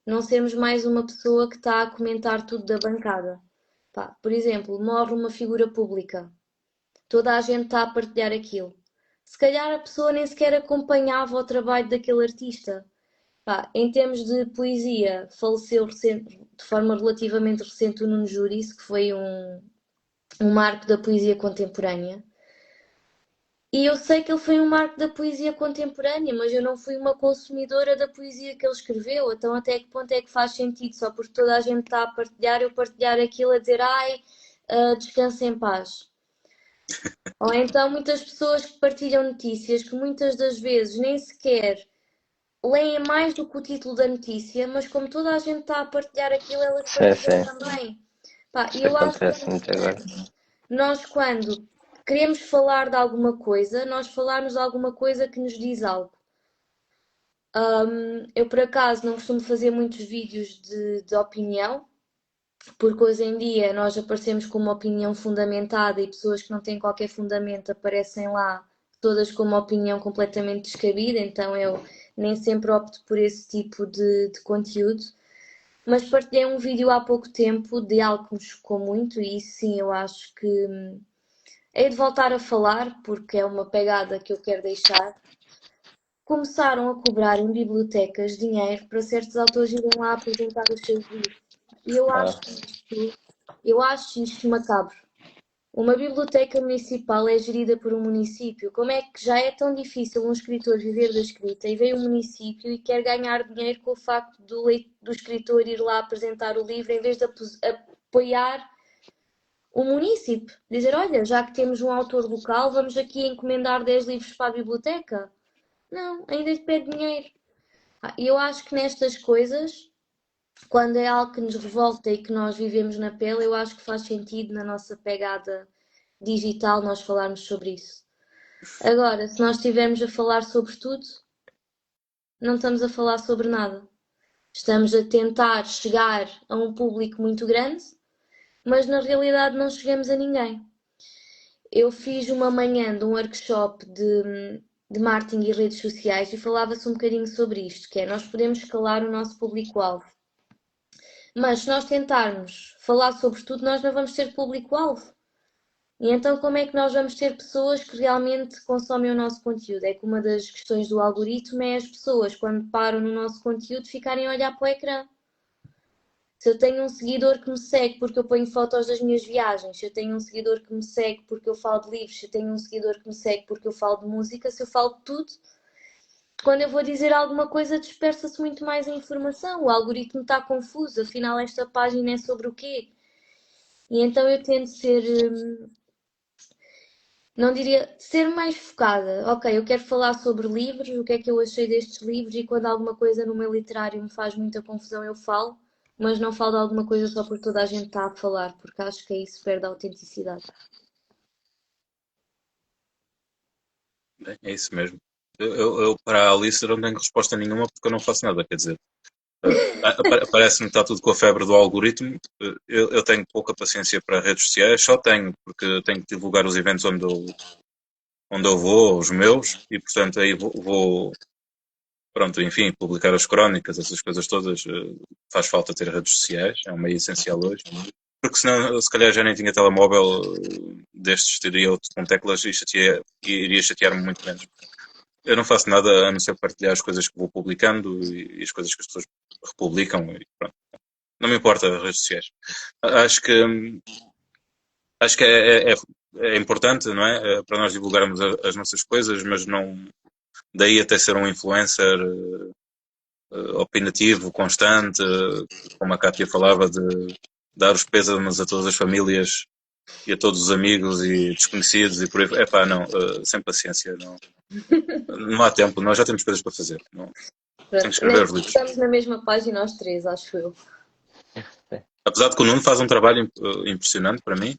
não sermos mais uma pessoa que está a comentar tudo da bancada. Por exemplo, morre uma figura pública, toda a gente está a partilhar aquilo. Se calhar a pessoa nem sequer acompanhava o trabalho daquele artista. Em termos de poesia, faleceu de forma relativamente recente o Nuno Juris, que foi um marco da poesia contemporânea. E eu sei que ele foi um marco da poesia contemporânea, mas eu não fui uma consumidora da poesia que ele escreveu. Então, até que ponto é que faz sentido? Só porque toda a gente está a partilhar, eu partilhar aquilo a dizer ai, descansa em paz. Ou então, muitas pessoas que partilham notícias que muitas das vezes nem sequer leem mais do que o título da notícia, mas como toda a gente está a partilhar aquilo, elas Sim, partilham sim, também. E isso eu acho que acontece muito agora. nós, quando queremos falar de alguma coisa, nós falarmos de alguma coisa que nos diz algo. Eu, por acaso, não costumo fazer muitos vídeos de opinião, porque hoje em dia nós aparecemos com uma opinião fundamentada e pessoas que não têm qualquer fundamento aparecem lá todas com uma opinião completamente descabida, então eu nem sempre opto por esse tipo de conteúdo. Mas partilhei um vídeo há pouco tempo de algo que me chocou muito e isso sim eu acho que hei de voltar a falar porque é uma pegada que eu quero deixar. Começaram a cobrar em bibliotecas dinheiro para certos autores irem lá apresentar os seus livros. E Ah, eu acho isto macabro. Uma biblioteca municipal é gerida por um município. Como é que já é tão difícil um escritor viver da escrita e veio um município e quer ganhar dinheiro com o facto do escritor ir lá apresentar o livro em vez de apoiar o município? Dizer, olha, já que temos um autor local, vamos aqui encomendar 10 livros para a biblioteca? Não, ainda lhe pede dinheiro. E eu acho que nestas coisas, quando é algo que nos revolta e que nós vivemos na pele, eu acho que faz sentido na nossa pegada digital nós falarmos sobre isso. Agora, se nós estivermos a falar sobre tudo, não estamos a falar sobre nada. Estamos a tentar chegar a um público muito grande, mas na realidade não chegamos a ninguém. Eu fiz uma manhã de um workshop de marketing e redes sociais e falava-se um bocadinho sobre isto, que é nós podemos escalar o nosso público-alvo. Mas se nós tentarmos falar sobre tudo, nós não vamos ter público-alvo. E então como é que nós vamos ter pessoas que realmente consomem o nosso conteúdo? É que uma das questões do algoritmo é as pessoas, quando param no nosso conteúdo, ficarem a olhar para o ecrã. Se eu tenho um seguidor que me segue porque eu ponho fotos das minhas viagens, se eu tenho um seguidor que me segue porque eu falo de livros, se eu tenho um seguidor que me segue porque eu falo de música, se eu falo de tudo, quando eu vou dizer alguma coisa dispersa-se muito mais a informação. O algoritmo está confuso, afinal esta página é sobre o quê? E então eu tento ser, não diria, ser mais focada. Ok, eu quero falar sobre livros, o que é que eu achei destes livros e quando alguma coisa no meu literário me faz muita confusão eu falo, mas não falo de alguma coisa só porque toda a gente está a falar, porque acho que aí se perde a autenticidade. Bem, é isso mesmo. Eu, para a Alice não tenho resposta nenhuma porque eu não faço nada, quer dizer. Parece-me que está tudo com a febre do algoritmo. Eu tenho pouca paciência para redes sociais, só tenho porque tenho que divulgar os eventos onde eu vou, os meus, e portanto aí pronto, enfim, publicar as crónicas, essas coisas todas. Faz falta ter redes sociais, é um meio essencial hoje. Porque senão, se calhar já nem tinha telemóvel destes, teria outro com teclas e iria chatear-me muito menos. Eu não faço nada a não ser partilhar as coisas que vou publicando e as coisas que as pessoas republicam e pronto. Não me importa as redes sociais. Acho que acho que é importante, não é? Para nós divulgarmos as nossas coisas, mas não daí até ser um influencer opinativo, constante, como a Cátia falava, de dar os pésames a todas as famílias e a todos os amigos e desconhecidos e por aí. Epá, não, sem paciência, não há tempo, nós já temos coisas para fazer. Não, tenho que Pronto, escrever os livros. estamos na mesma página os três, acho eu. Apesar de que o Nuno faz um trabalho impressionante para mim,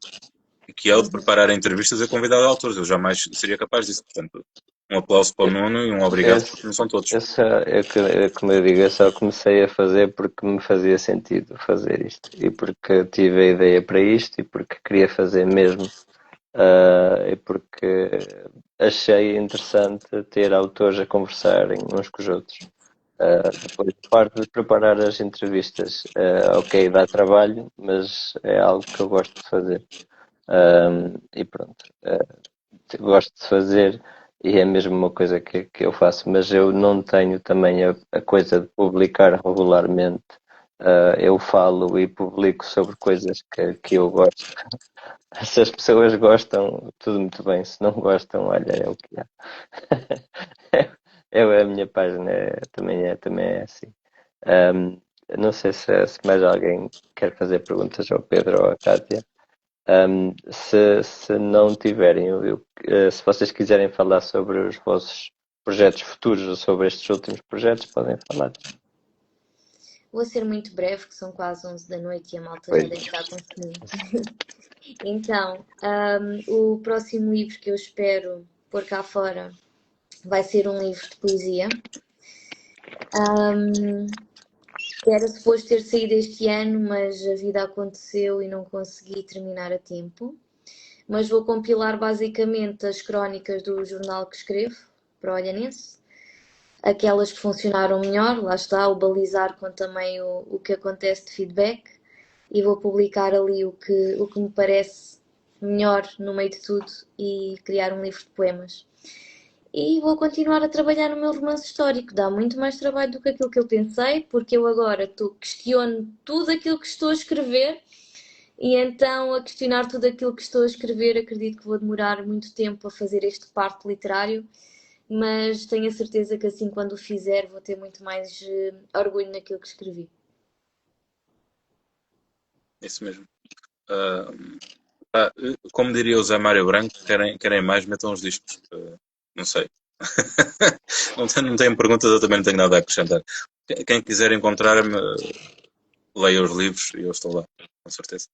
que é o de preparar entrevistas e convidar autores. Eu jamais seria capaz disso. Portanto, um aplauso para o Nuno e um obrigado, porque não são todos. Como eu digo, eu só comecei a fazer porque me fazia sentido fazer isto e porque tive a ideia para isto e porque queria fazer mesmo e porque achei interessante ter autores a conversarem uns com os outros. Depois, a parte de preparar as entrevistas, ok, dá trabalho, mas é algo que eu gosto de fazer. E pronto, gosto de fazer e é mesmo uma coisa que eu faço, mas eu não tenho também a coisa de publicar regularmente. Eu falo e publico sobre coisas que eu gosto. Se as pessoas gostam, tudo muito bem. Se não gostam, olha, é o que há. A minha página também é assim. Não sei se mais alguém quer fazer perguntas ao Pedro ou à Cátia. Se não tiverem, se vocês quiserem falar sobre os vossos projetos futuros ou sobre estes últimos projetos, podem falar. Vou ser muito breve, que são quase 11 da noite e a malta já Pois. deve estar com fome. Então, o próximo livro que eu espero pôr cá fora vai ser um livro de poesia. Era suposto ter saído este ano, mas a vida aconteceu e não consegui terminar a tempo. Mas vou compilar basicamente as crónicas do jornal que escrevo para o Olhanense. Aquelas que funcionaram melhor, lá está, o balizar com também o que acontece de feedback. E vou publicar ali o que me parece melhor no meio de tudo e criar um livro de poemas. E vou continuar a trabalhar no meu romance histórico. Dá muito mais trabalho do que aquilo que eu pensei, porque eu agora questiono tudo aquilo que estou a escrever e então a questionar tudo aquilo que estou a escrever acredito que vou demorar muito tempo a fazer este parto literário, mas tenho a certeza que assim quando o fizer vou ter muito mais orgulho naquilo que escrevi. Isso mesmo. Como diria o Zé Mário Branco, querem mais, metam os discos. Não sei. Não tenho perguntas, eu também não tenho nada a acrescentar. Quem quiser encontrar-me, leia os livros e eu estou lá, com certeza.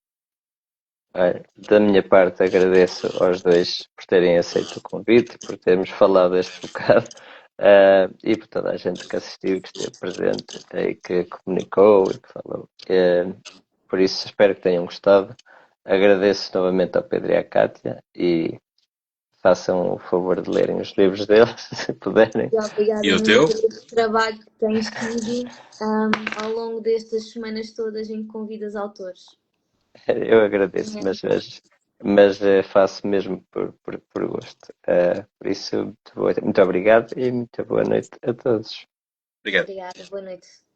Olha, da minha parte, agradeço aos dois por terem aceito o convite, por termos falado este bocado, e por toda a gente que assistiu, que esteve presente e que comunicou e que falou. Por isso, espero que tenham gostado. Agradeço novamente ao Pedro e à Cátia e façam o favor de lerem os livros deles, se puderem. Obrigada E o mesmo teu? por esse trabalho que tens tido ao longo destas semanas todas em que convidas autores. Eu agradeço, mas faço mesmo por gosto. Por isso, muito obrigado e muito boa noite a todos. Obrigado. Obrigada, boa noite.